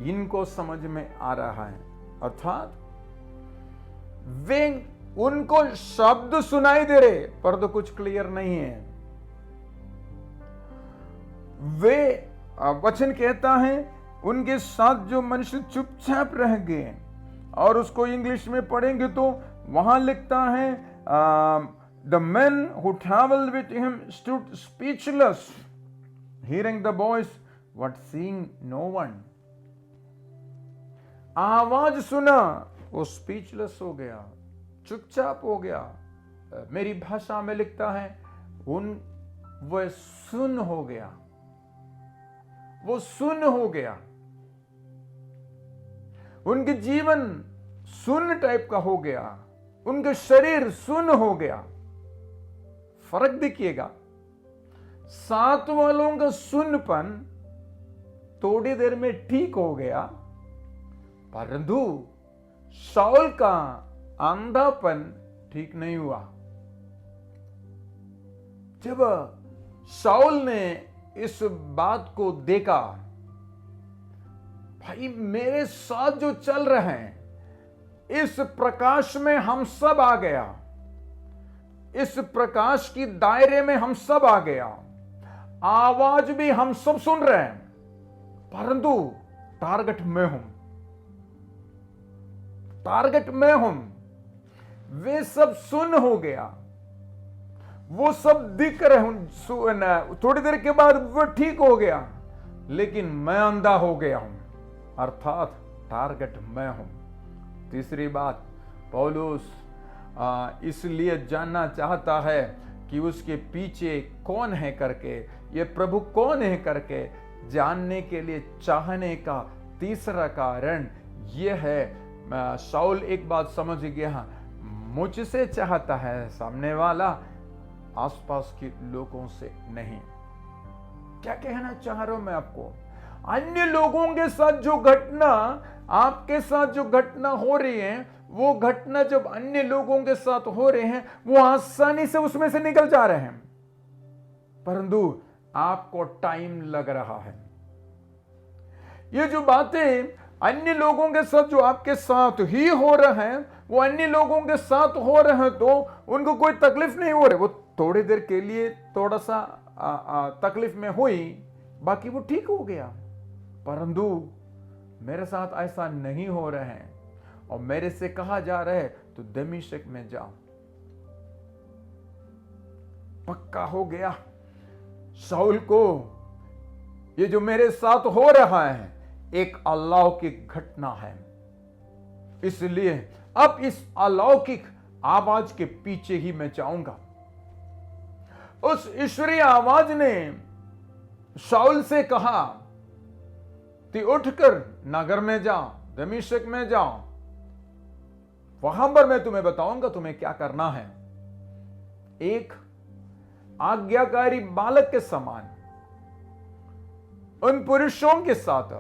इनको समझ में आ रहा है। अर्थात वे उनको शब्द सुनाई दे रहे पर तो कुछ क्लियर नहीं है। वे वचन कहता है उनके साथ जो मनुष्य चुपचाप रह गए, और उसको इंग्लिश में पढ़ेंगे तो वहां लिखता है The men who traveled with him stood speechless, hearing the voice, but seeing no one. आवाज सुना, वो स्पीचलेस हो गया, चुपचाप हो गया। मेरी भाषा में लिखता है वह सुन हो गया, वो सुन हो गया। उनके जीवन सुन टाइप का हो गया, उनका शरीर सुन हो गया। फर्क देखिएगा, साथ वालों का सुनपन थोड़ी देर में ठीक हो गया, परंतु शाऊल का अंधापन ठीक नहीं हुआ। जब शाऊल ने इस बात को देखा, भाई मेरे साथ जो चल रहे हैं, इस प्रकाश में हम सब आ गया, इस प्रकाश की दायरे में हम सब आ गया, आवाज भी हम सब सुन रहे हैं, परंतु टारगेट मैं हूं, टारगेट मैं हूं। वे सब सुन हो गया, वो सब दिख रहे हूं, थोड़ी देर के बाद वो ठीक हो गया, लेकिन मैं अंधा हो गया हूं, अर्थात टारगेट मैं हूं। तीसरी बात, पौलुस इसलिए जानना चाहता है कि उसके पीछे कौन है करके, ये प्रभु कौन है करके जानने के लिए चाहने का तीसरा कारण यह है, शाऊल एक बात समझ गया, मुझसे चाहता है सामने वाला, आसपास के लोगों से नहीं। क्या कहना चाह रहा हूं मैं आपको, अन्य लोगों के साथ जो घटना, आपके साथ जो घटना हो रही है, वो घटना जब अन्य लोगों के साथ हो रहे हैं, वो आसानी से उसमें से निकल जा रहे हैं, परंतु आपको टाइम लग रहा है। ये जो बातें अन्य लोगों के साथ जो आपके साथ ही हो रहे हैं, वो अन्य लोगों के साथ हो रहे हैं तो उनको कोई तकलीफ नहीं हो रही, वो थोड़ी देर के लिए थोड़ा सा तकलीफ में हुई, बाकी वो ठीक हो गया। परंतु मेरे साथ ऐसा नहीं हो रहा है और मेरे से कहा जा रहा है तो दमिश्क में जाओ। पक्का हो गया शाऊल को, ये जो मेरे साथ हो रहा है एक अलौकिक घटना है, इसलिए अब इस अलौकिक आवाज के पीछे ही मैं जाऊंगा। उस ईश्वरीय आवाज ने शाऊल से कहा कि उठकर नगर में जाओ, दमिश्क में जाओ, वहां पर मैं तुम्हें बताऊंगा तुम्हें क्या करना है। एक आज्ञाकारी बालक के समान उन पुरुषों के साथ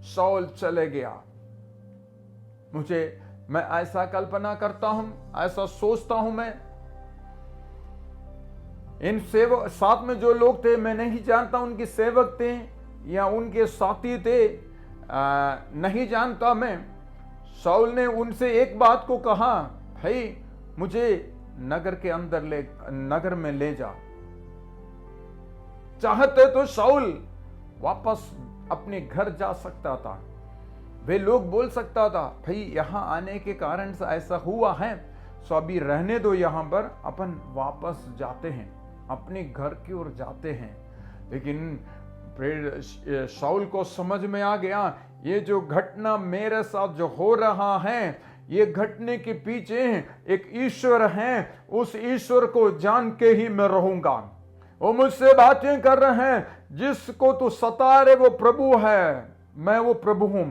शाऊल चले गया। मैं ऐसा कल्पना करता हूं, ऐसा सोचता हूं, मैं इन सेवक साथ में जो लोग थे, मैं नहीं जानता उनके सेवक थे या उनके साथी थे, नहीं जानता मैं। शाऊल ने उनसे एक बात को कहा, भाई मुझे नगर में ले जा। चाहते तो शाऊल वापस अपने घर जा सकता था, वे लोग बोल सकता था भाई यहां आने के कारण से ऐसा हुआ है, सो अभी रहने दो, यहां पर अपन वापस जाते हैं, अपने घर की ओर जाते हैं। लेकिन शाऊल को समझ में आ गया, ये जो घटना मेरे साथ जो हो रहा है, ये घटने के पीछे एक ईश्वर है, उस ईश्वर को जान के ही मैं रहूंगा। वो मुझसे बातें कर रहे हैं, जिसको तू सता रहे वो प्रभु है, मैं वो प्रभु हूं।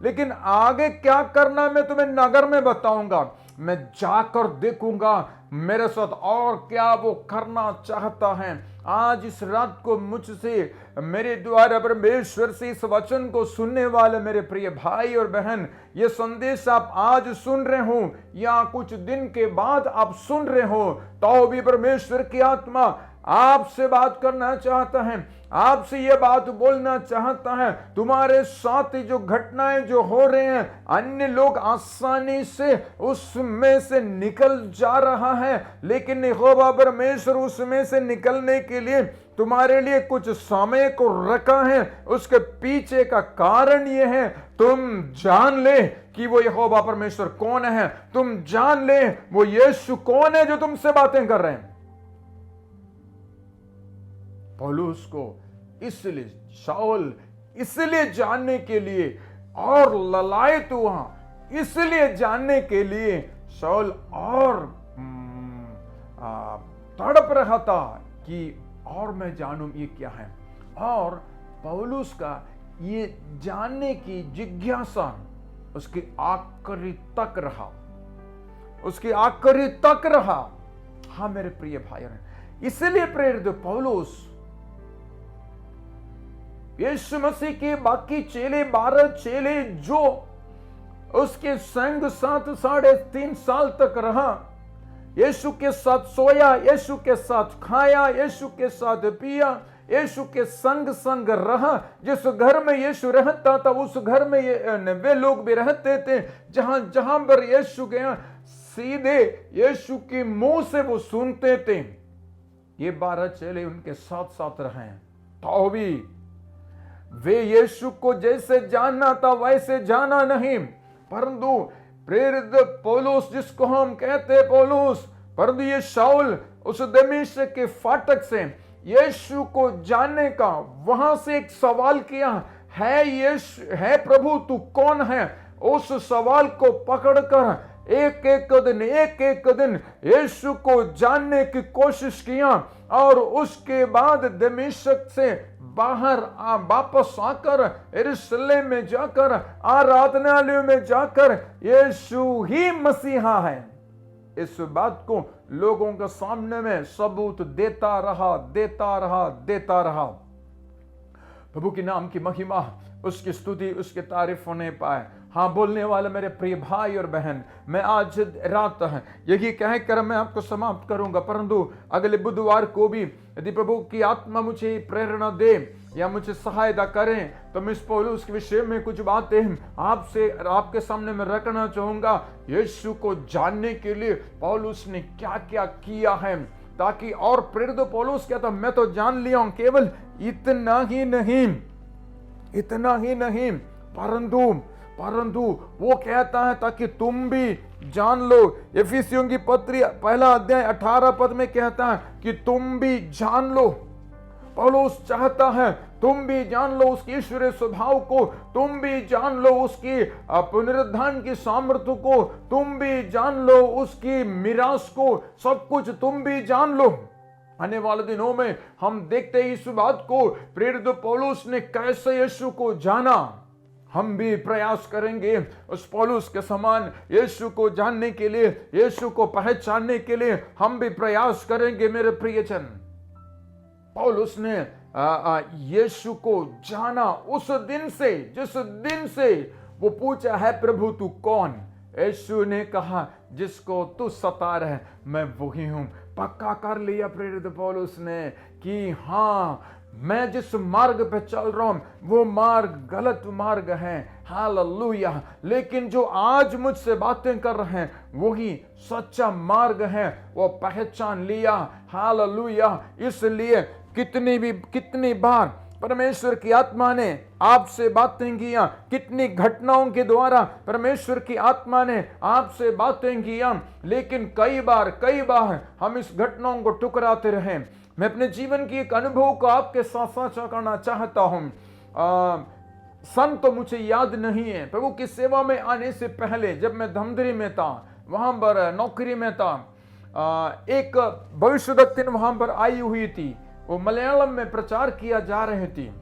लेकिन आगे क्या करना मैं तुम्हें नगर में बताऊंगा, मैं जाकर देखूंगा मेरे साथ और क्या वो करना चाहता है। आज इस रात को मुझसे, मेरे द्वारा परमेश्वर से इस वचन को सुनने वाले मेरे प्रिय भाई और बहन, ये संदेश आप आज सुन रहे हो या कुछ दिन के बाद आप सुन रहे हो, तो भी परमेश्वर की आत्मा आपसे बात करना चाहता है, आपसे ये बात बोलना चाहता है। तुम्हारे साथ जो घटनाएं जो हो रहे हैं, अन्य लोग आसानी से उसमें से निकल जा रहा है, लेकिन यहोवा परमेश्वर उसमें से निकलने के लिए तुम्हारे लिए कुछ समय को रखा है। उसके पीछे का कारण यह है, तुम जान ले कि वो यहोवा परमेश्वर कौन है, तुम जान ले वो यीशु कौन है जो तुमसे बातें कर रहे हैं। पौलुस को इसलिए शाऊल इसलिए जानने के लिए और ललायत हुआ, इसलिए जानने के लिए शाऊल और तड़प रहा था कि और मैं जानूं ये क्या है। और पौलुस का ये जानने की जिज्ञासा उसकी आखिरी तक रहा, उसकी आखिरी तक रहा। हाँ मेरे प्रिय भाई, इसलिए प्रेरित पौलुस यीशु मसीह के बाकी चेले 12 चेले जो उसके संग साथ 3.5 साल तक रहा, यीशु के साथ सोया, यीशु के साथ खाया, यीशु के साथ पिया, यीशु के संग रहा। जिस घर में यीशु रहता था उस घर में वे लोग भी रहते थे। जहां पर यीशु गया सीधे यीशु के मुंह से वो सुनते थे। ये 12 चेले उनके साथ साथ रहे, तो भी वे यीशु को जैसे जानना था वैसे जाना नहीं। परंतु प्रेरित पौलुस, जिसको हम कहते पौलुस, परंतु ये शाऊल उस दमिश्क के फाटक से यीशु को जानने का वहां से एक सवाल किया, है यीशु, है प्रभु तू कौन है। उस सवाल को पकड़कर एक एक दिन यीशु को जानने की कोशिश किया। और उसके बाद दमिश्क से बाहर वापस आकर यरूशलेम में जाकर आराधनालय में जाकर यीशु ही मसीहा है, इस बात को लोगों के सामने में सबूत देता रहा। प्रभु के नाम की महिमा, उसकी स्तुति, उसकी तारीफ होने पाए। हाँ बोलने वाले मेरे प्रिय भाई और बहन, मैं आज रात है यही कहकर मैं आपको समाप्त करूंगा। परंतु अगले बुधवार को भी यदि प्रभु की आत्मा मुझे प्रेरणा दे या मुझे सहायता करें तो मैं इस पौलुस के विषय में कुछ बातें आपसे आपके सामने में रखना चाहूंगा। यीशु को जानने के लिए पौलुस ने क्या क्या किया है, ताकि और प्रेरित पौलुस कहता मैं तो जान लिया हूं, केवल इतना ही नहीं परंतु वो कहता है ताकि तुम भी जान लो। एफिसियों की पत्री 1 अध्याय 18 पद में कहता है कि तुम भी जान लो। पौलुस चाहता है तुम भी जान लो उसके ईश्वरीय स्वभाव को, तुम भी जान लो उसकी पुनरुत्थान की सामर्थ्य को, तुम भी जान लो उसकी मिरास को, सब कुछ तुम भी जान लो। आने वाले दिनों में हम देखते हैं इस बात को, प्रेरित पौलुस ने कैसे यीशु को जाना। हम भी प्रयास करेंगे उस पौलुस के समान यीशु को जानने के लिए, यीशु को पहचानने के लिए हम भी प्रयास करेंगे। मेरे प्रियजन, पौलुस ने यीशु को जाना उस दिन से जिस दिन से वो पूछा है प्रभु तू कौन। यीशु ने कहा जिसको तू सता रहे मैं वही हूं। पक्का कर लिया प्रेरित पौलुस ने कि हाँ मैं जिस मार्ग पे चल रहा हूं वो मार्ग गलत मार्ग है, हालेलुया, लेकिन जो आज मुझसे बातें कर रहे हैं वही सच्चा मार्ग है, वो पहचान लिया, हालेलुया। इसलिए कितनी बार परमेश्वर की आत्मा ने आपसे बातें किया, कितनी घटनाओं के द्वारा परमेश्वर की आत्मा ने आपसे बातें किया, लेकिन कई बार हम इस घटनाओं को ठुकराते रहे। मैं अपने जीवन की एक अनुभव को आपके साथ साझा करना चाहता हूं। सन तो मुझे याद नहीं है, प्रभु की सेवा में आने से पहले जब मैं धमदरी में था, वहां पर नौकरी में था, एक भविष्यवक्ता वहां पर आई हुई थी। वो मलयालम में प्रचार किया जा रही थी।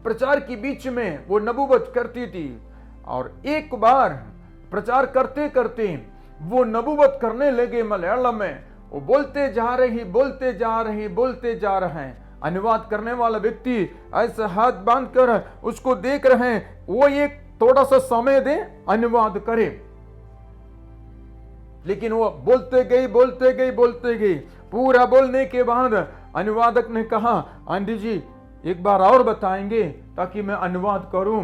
प्रचार के बीच में वो नबूवत करती थी, और एक बार प्रचार करते करते वो नबूवत करने लगे मलयालम में। वो बोलते जा रहे हैं। अनुवाद करने वाला व्यक्ति ऐसे हाथ बांधकर उसको देख रहे हैं, वो एक थोड़ा सा समय दे अनुवाद करे, लेकिन वो बोलते गई। पूरा बोलने के बाद अनुवादक ने कहा, आंटी जी एक बार और बताएंगे ताकि मैं अनुवाद करूं।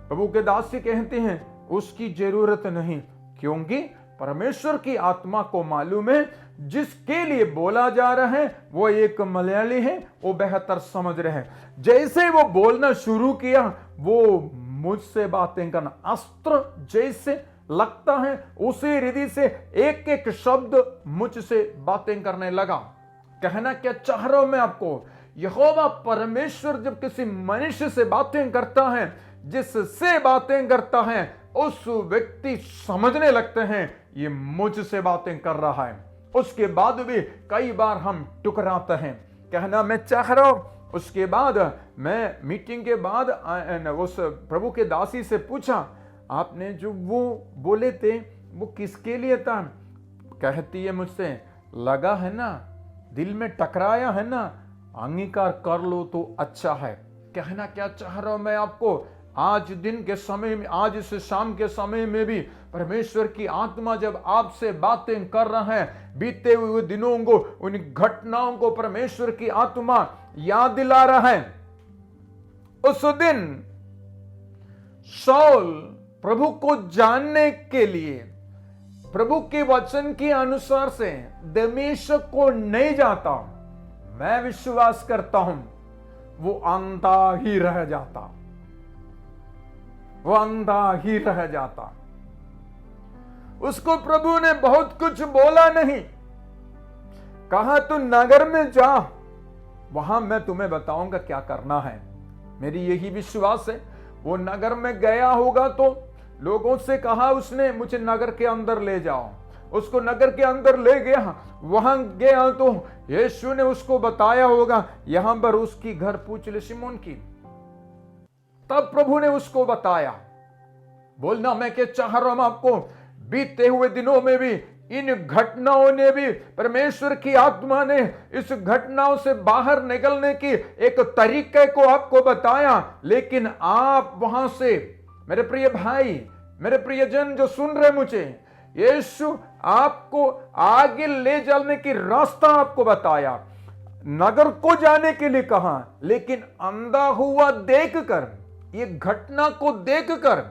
प्रभु के दासी कहते हैं उसकी जरूरत नहीं, क्योंकि परमेश्वर की आत्मा को मालूम है जिसके लिए बोला जा रहा है वो एक मलयाली है, वो बेहतर समझ रहे हैं। जैसे वो बोलना शुरू किया वो मुझसे बातें करना अस्त्र जैसे लगता है, उसी रीति से एक एक शब्द मुझसे बातें करने लगा। कहना क्या चाह रहा हूं मैं आपको, यहोवा परमेश्वर जब किसी मनुष्य से बातें करता है, जिससे बातें करता है, उस व्यक्ति समझने लगते हैं ये मुझसे बातें कर रहा है। उसके बाद भी कई बार हम टुकराते हैं। कहना मैं चाह रहा हूं। उसके बाद मैं मीटिंग के बाद उस प्रभु के दासी से पूछा, आपने जो वो बोले थे वो किसके लिए था? कहती है मुझसे, लगा है ना, दिल में टकराया है ना, अंगीकार कर लो तो अच्छा है। कहना क्या चाह रहा हूं मैं आपको, आज दिन के समय में, आज इस शाम के समय में भी परमेश्वर की आत्मा जब आपसे बातें कर रहा है, बीते हुए दिनों को, उन घटनाओं को परमेश्वर की आत्मा याद दिला रहा है। उस दिन शाऊल प्रभु को जानने के लिए प्रभु के वचन के अनुसार से दमिश्क को नहीं जाता। मैं विश्वास करता हूं वो अंधा ही रह जाता, वो अंधा ही रह जाता। उसको प्रभु ने बहुत कुछ बोला नहीं, कहा तू नगर में जा, वहां मैं तुम्हें बताऊंगा क्या करना है। मेरी यही विश्वास है वो नगर में गया होगा तो लोगों से कहा उसने, मुझे नगर के अंदर ले जाओ। उसको नगर के अंदर ले गया, वहां गया तो यीशु ने उसको बताया होगा, यहां पर उसकी घर पूछ ले शिमोन की। तब प्रभु ने उसको बताया। बोलना मैं क्या चाह रहा हूं आपको, बीते हुए दिनों में भी इन घटनाओं ने भी, परमेश्वर की आत्मा ने इस घटनाओं से बाहर निकलने की एक तरीके को आपको बताया, लेकिन आप वहां से, मेरे प्रिय भाई, मेरे प्रियजन जो सुन रहे मुझे, यीशु आपको आगे ले जाने की रास्ता आपको बताया, नगर को जाने के लिए कहा, लेकिन अंधा हुआ देखकर, ये घटना को देखकर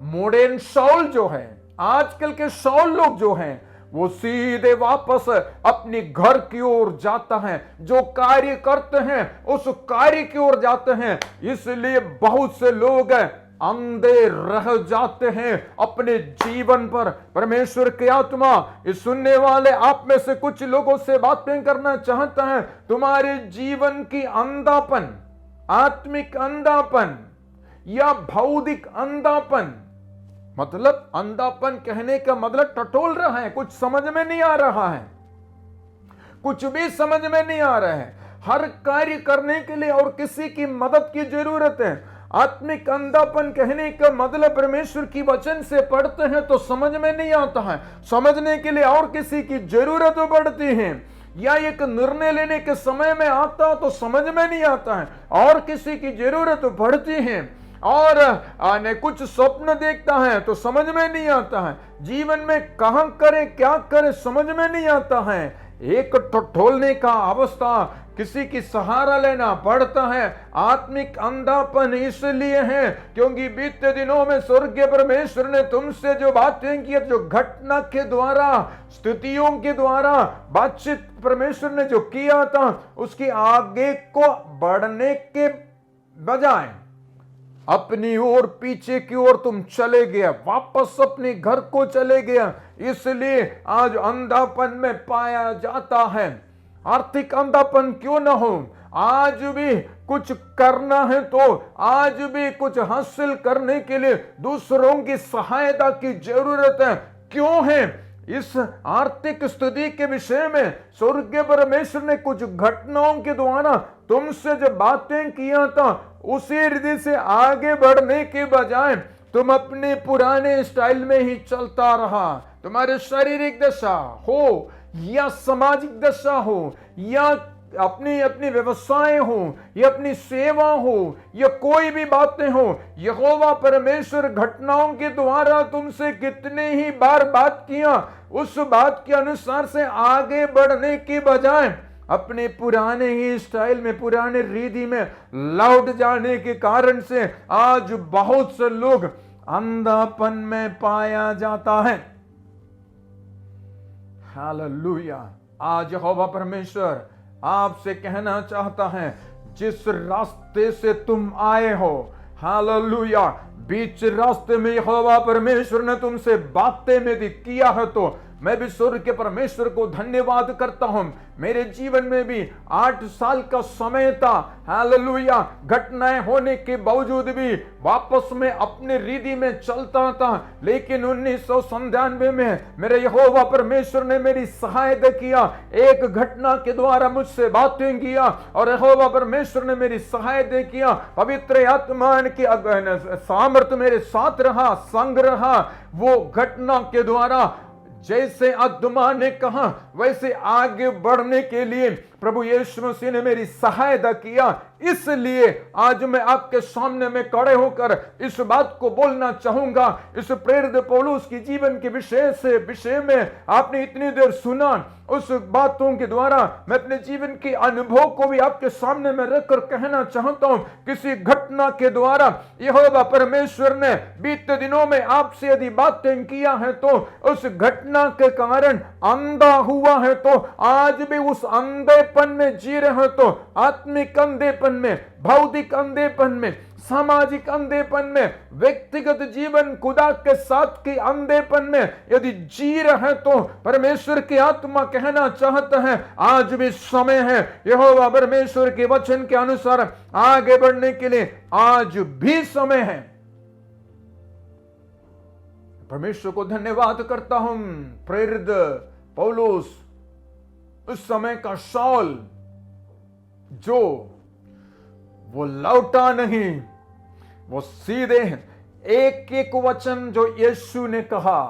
मॉडर्न शाऊल जो है, आजकल के शाऊल लोग जो हैं, वो सीधे वापस अपनी घर की ओर जाता है। जो कार्य करते हैं उस कार्य की ओर जाते हैं। इसलिए बहुत से लोग अंधे रह जाते हैं अपने जीवन पर। परमेश्वर की आत्मा इस सुनने वाले आप में से कुछ लोगों से बातें करना चाहता है। तुम्हारे जीवन की अंधापन, आत्मिक अंधापन या भौतिक अंधापन, मतलब अंधापन कहने का मतलब टटोल रहा है, कुछ समझ में नहीं आ रहा है, कुछ भी समझ में नहीं आ रहा है, हर कार्य करने के लिए और किसी की मदद की जरूरत है। आत्मिक अंधापन कहने का मतलब परमेश्वर की वचन से पढ़ते हैं तो समझ में नहीं आता है, समझने के लिए और किसी की जरूरत पड़ती है, या एक निर्णय लेने के समय में आता तो समझ में नहीं आता है और किसी की जरूरत पड़ती है, और कुछ स्वप्न देखता है तो समझ में नहीं आता है, जीवन में कहां करे क्या करे समझ में नहीं आता है। एक टटोलने का अवस्था, किसी की सहारा लेना पड़ता है। आत्मिक अंधापन इसलिए है क्योंकि बीते दिनों में स्वर्गीय परमेश्वर ने तुमसे जो बातें की, जो घटना के द्वारा, स्थितियों के द्वारा बातचीत परमेश्वर ने जो किया था, उसके आगे को बढ़ने के बजाय अपनी ओर, पीछे की ओर तुम चले गया, वापस अपने घर को चले गया। इसलिए आज अंधापन में पाया जाता है। आर्थिक अंधापन क्यों ना हो, आज भी कुछ करना है तो, आज भी कुछ हासिल करने के लिए दूसरों की सहायता की जरूरत है। क्यों है? इस आर्थिक स्थिति के विषय में स्वर्गीय परमेश्वर ने कुछ घटनाओं के द्वारा तुमसे जो बातें किया था, उसी रीति से आगे बढ़ने के बजाय तुम अपने पुराने स्टाइल में ही चलता रहा। तुम्हारे शारीरिक दशा हो या सामाजिक दशा हो या अपनी अपनी व्यवसाय हो, ये अपनी सेवा हो, ये कोई भी बातें हो, यहोवा परमेश्वर घटनाओं के द्वारा तुमसे कितने ही बार बात किया, उस बात के अनुसार से आगे बढ़ने की बजाय अपने पुराने ही स्टाइल में, पुराने रीति में लौट जाने के कारण से आज बहुत से लोग अंधापन में पाया जाता है। हालेलुया। आज यहोवा परमेश्वर आपसे कहना चाहता है, जिस रास्ते से तुम आए हो, हालेलुया, बीच रास्ते में यहोवा परमेश्वर ने तुमसे बातें में भी किया है, तो मैं भी स्वर्ग के परमेश्वर को धन्यवाद करता हूं। मेरे जीवन में भी 8 साल का समय था, हालेलुया, घटनाएं होने के बावजूद भी वापस में अपने रीति में चलता था, लेकिन 1997 में मेरे यहोवा परमेश्वर ने मेरी सहायता किया, एक घटना के द्वारा मुझसे बातें किया और यहोवा परमेश्वर ने मेरी सहायता किया। पवित्र आत्मा की सामर्थ मेरे साथ रहा, संग रहा। वो घटना के द्वारा जैसे आत्मा ने कहा वैसे आगे बढ़ने के लिए प्रभु यीशु मसीह ने मेरी सहायता किया। इसलिए आज मैं आपके सामने में खड़े होकर इस बात को बोलना चाहूंगा। इस प्रेरित पौलुस की जीवन के विषय में आपने इतनी देर सुना, उस बातों के द्वारा मैं अपने जीवन के अनुभव को भी आपके सामने में रखकर कहना चाहता हूं। किसी घटना के द्वारा यहोवा परमेश्वर ने बीते दिनों में आपसे यदि बातें किया है, तो उस घटना के कारण अंधा हुआ है, तो आज भी उस अंधेपन में जी रहे हो, तो आत्मिक अंधेपन में, भौतिक अंधेपन में, सामाजिक अंधेपन में, व्यक्तिगत जीवन खुदा के साथ के अंधेपन में यदि जी रहे, तो परमेश्वर की आत्मा कहना चाहता है आज भी समय है यहोवा परमेश्वर के वचन के अनुसार आगे बढ़ने के लिए। आज भी समय है। परमेश्वर को धन्यवाद करता हूं। प्रेरित पौलुस उस समय का शाऊल, जो वो लौटा नहीं, वो सीधे एक एक वचन जो यीशु ने कहा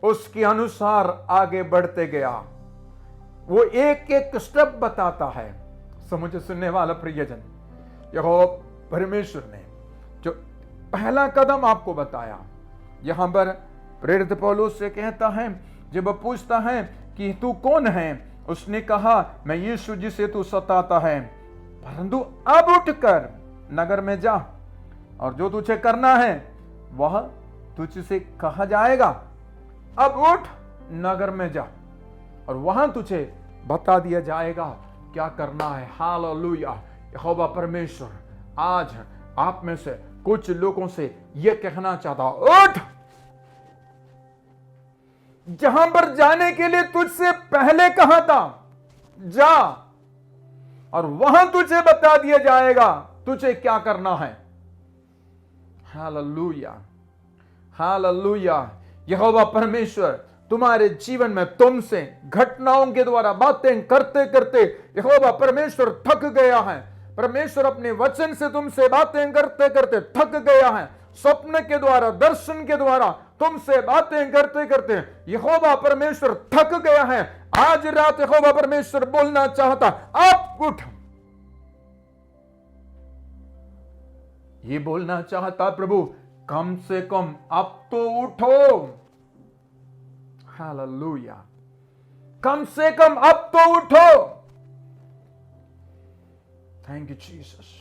उसके अनुसार आगे बढ़ते गया। वो एक एक स्टेप बताता है। मुझे सुनने वाला प्रियजन, यहोवा परमेश्वर ने जो पहला कदम आपको बताया, यहां पर प्रेरित पौलुस से कहता है, जब पूछता है कि तू कौन है, उसने कहा मैं यीशु जिसे तू सताता है, परंतु अब उठकर नगर में जा और जो तुझे करना है वह तुझसे कहा जाएगा। अब उठ, नगर में जा और वहां तुझे बता दिया जाएगा क्या करना है। हालेलुया। यहोवा परमेश्वर आज आप में से कुछ लोगों से यह कहना चाहता, उठ, जहां पर जाने के लिए तुझसे पहले कहा था, जा और वहां तुझे बता दिया जाएगा तुझे क्या करना है। Hallelujah, hallelujah. यहोवा परमेश्वर तुम्हारे जीवन में तुमसे घटनाओं के द्वारा बातें करते करते यहोवा परमेश्वर थक गया है। परमेश्वर अपने वचन से तुमसे बातें करते करते थक गया है। स्वप्न के द्वारा, दर्शन के द्वारा तुमसे बातें करते करते यहोवा परमेश्वर थक गया है। आज रात यहोवा परमेश्वर बोलना चाहता, आप उठ। ये बोलना चाहता, प्रभु कम से कम अब तो उठो। हालेलुया। कम से कम अब तो उठो। Thank you Jesus.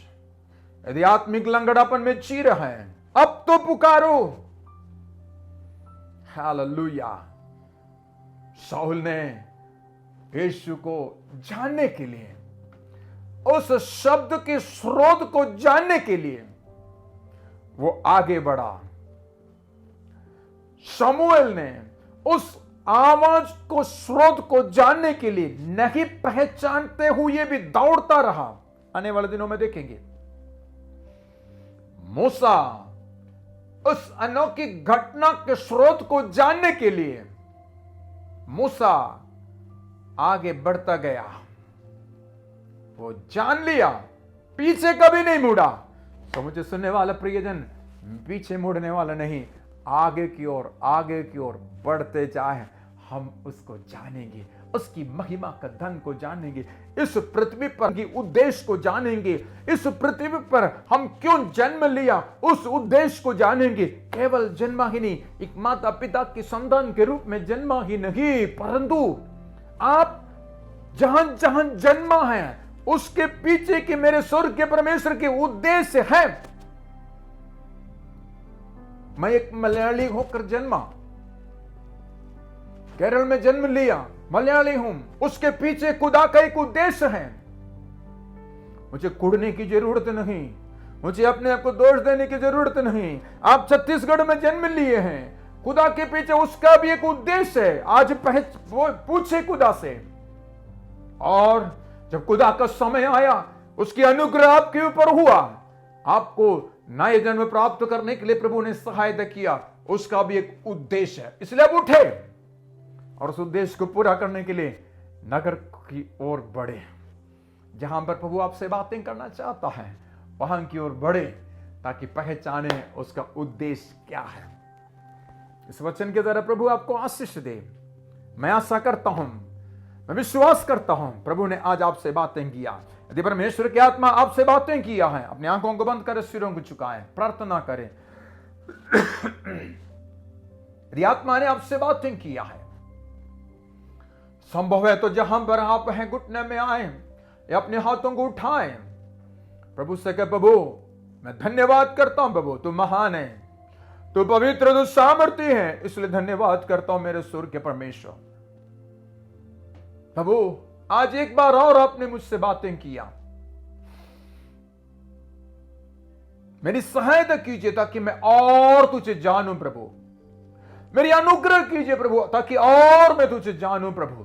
यदि आत्मिक लंगड़ापन में जी रहा है, अब तो पुकारो। हालेलुया। शाऊल ने यीशु को जानने के लिए, उस शब्द के स्रोत को जानने के लिए वो आगे बढ़ा। शमूएल ने उस आवाज को, स्रोत को जानने के लिए नहीं पहचानते हुए भी दौड़ता रहा। आने वाले दिनों में देखेंगे मूसा उस अनोखी घटना के स्रोत को जानने के लिए मूसा आगे बढ़ता गया। वो जान लिया, पीछे कभी नहीं मुड़ा। तो मुझे सुनने वाला प्रियजन, पीछे मुड़ने वाला नहीं, आगे की ओर, आगे की ओर बढ़ते जाए। हम उसको जानेंगे, उसकी महिमा का धन को जानेंगे, इस पृथ्वी पर की उद्देश्य को जानेंगे, इस पृथ्वी पर हम क्यों जन्म लिया उस उद्देश्य को जानेंगे। केवल जन्मा ही नहीं, एक माता पिता की संतान के रूप में जन्मा ही नहीं, परंतु आप जहां जहां जन्मा है उसके पीछे की मेरे स्वर्ग के परमेश्वर के उद्देश्य है। मैं एक मलयाली होकर जन्मा, केरल में जन्म लिया, मलयाली हूं, उसके पीछे खुदा का एक उद्देश्य है। मुझे कुड़ने की जरूरत नहीं, मुझे अपने आप को दोष देने की जरूरत नहीं। आप छत्तीसगढ़ में जन्म लिए हैं, खुदा के पीछे उसका भी एक उद्देश्य है। आज पूछे खुदा से, और जब खुदा का समय आया, उसकी अनुग्रह आपके ऊपर हुआ, आपको नए जन्म प्राप्त करने के लिए प्रभु ने सहायता किया, उसका भी एक उद्देश्य है। इसलिए अब उठे और उस उद्देश्य को पूरा करने के लिए नगर की ओर बढ़े। जहां पर प्रभु आपसे बातें करना चाहता है वहां की ओर बढ़े, ताकि पहचाने उसका उद्देश्य क्या है। इस वचन के द्वारा प्रभु आपको आशीष दे। मैं आशा करता हूं, मैं विश्वास करता हूं प्रभु ने आज आपसे बातें किया। यदि परमेश्वर की आत्मा आपसे बातें किया है, अपनी आंखों को बंद करें, सिरों को झुकाएं, प्रार्थना करें। यदि आत्मा ने आपसे बातें किया है, संभव है तो जहां पर आप हैं घुटने में आए या अपने हाथों को उठाएं, प्रभु से कहे, प्रभु मैं धन्यवाद करता हूं, प्रभु तू महान है, तू पवित्र, तू सामर्थी है, इसलिए धन्यवाद करता हूं मेरे स्वर्ग के परमेश्वर। प्रभु आज एक बार और आपने मुझसे बातें किया, मेरी सहायता कीजिए ताकि मैं और तुझे जानूं प्रभु। मेरी अनुग्रह कीजिए प्रभु ताकि और मैं तुझे जानूं प्रभु।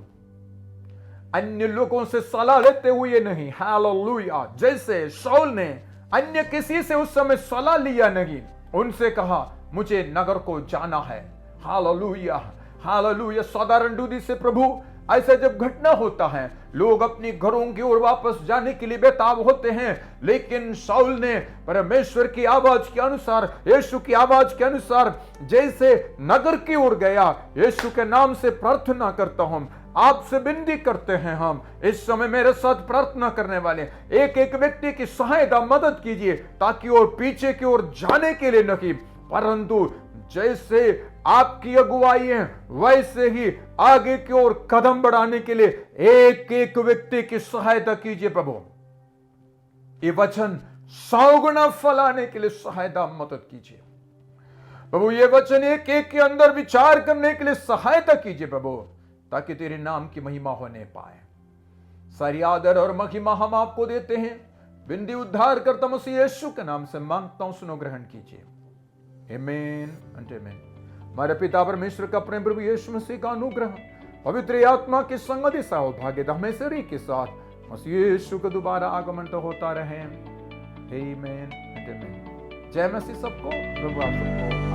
अन्य लोगों से सलाह लेते हुए नहीं, हालेलुया। जैसे शाऊल ने अन्य किसी से उस समय सलाह लिया नहीं, उनसे कहा मुझे नगर को जाना है। Hallelujah, hallelujah. साधारण दूरी से प्रभु ऐसा जब घटना होता है, लोग अपनी घरों की ओर वापस जाने के लिए बेताब होते हैं, लेकिन शाऊल ने परमेश्वर की आवाज के अनुसार, यीशु की आवाज के अनुसार जैसे नगर की ओर गया। यीशु के नाम से प्रार्थना करता हूं, आपसे विनती करते हैं, हम इस समय मेरे साथ प्रार्थना करने वाले एक एक व्यक्ति की सहायता मदद कीजिए, ताकि वो पीछे की ओर जाने के लिए नहीं, परंतु जैसे आपकी अगुवाई है वैसे ही आगे की ओर कदम बढ़ाने के लिए एक एक व्यक्ति की सहायता कीजिए प्रभु। ये वचन 100 गुना फैलाने के लिए सहायता मदद कीजिए प्रभु। ये वचन एक एक के अंदर विचार करने के लिए सहायता कीजिए प्रभु, ताकि तेरे नाम की महिमा होने पाए। सारी आदर और महिमा हम आपको देते हैं, बिंदी उद्धार करता मसीह यीशु के नाम से मांगता हूं, सुनो ग्रहण कीजिए। आमीन एंड आमीन। हमारे पिता परमेश्वर का प्रेम, प्रभु यीशु मसीह का अनुग्रह, पवित्र आत्मा की संगति सौभाग्यता हमेशा के साथ मसीह यीशु का दोबारा आगमन तो होता रहे। आमीन एंड आमीन। जय मसीह सबको, प्रभु आप सबको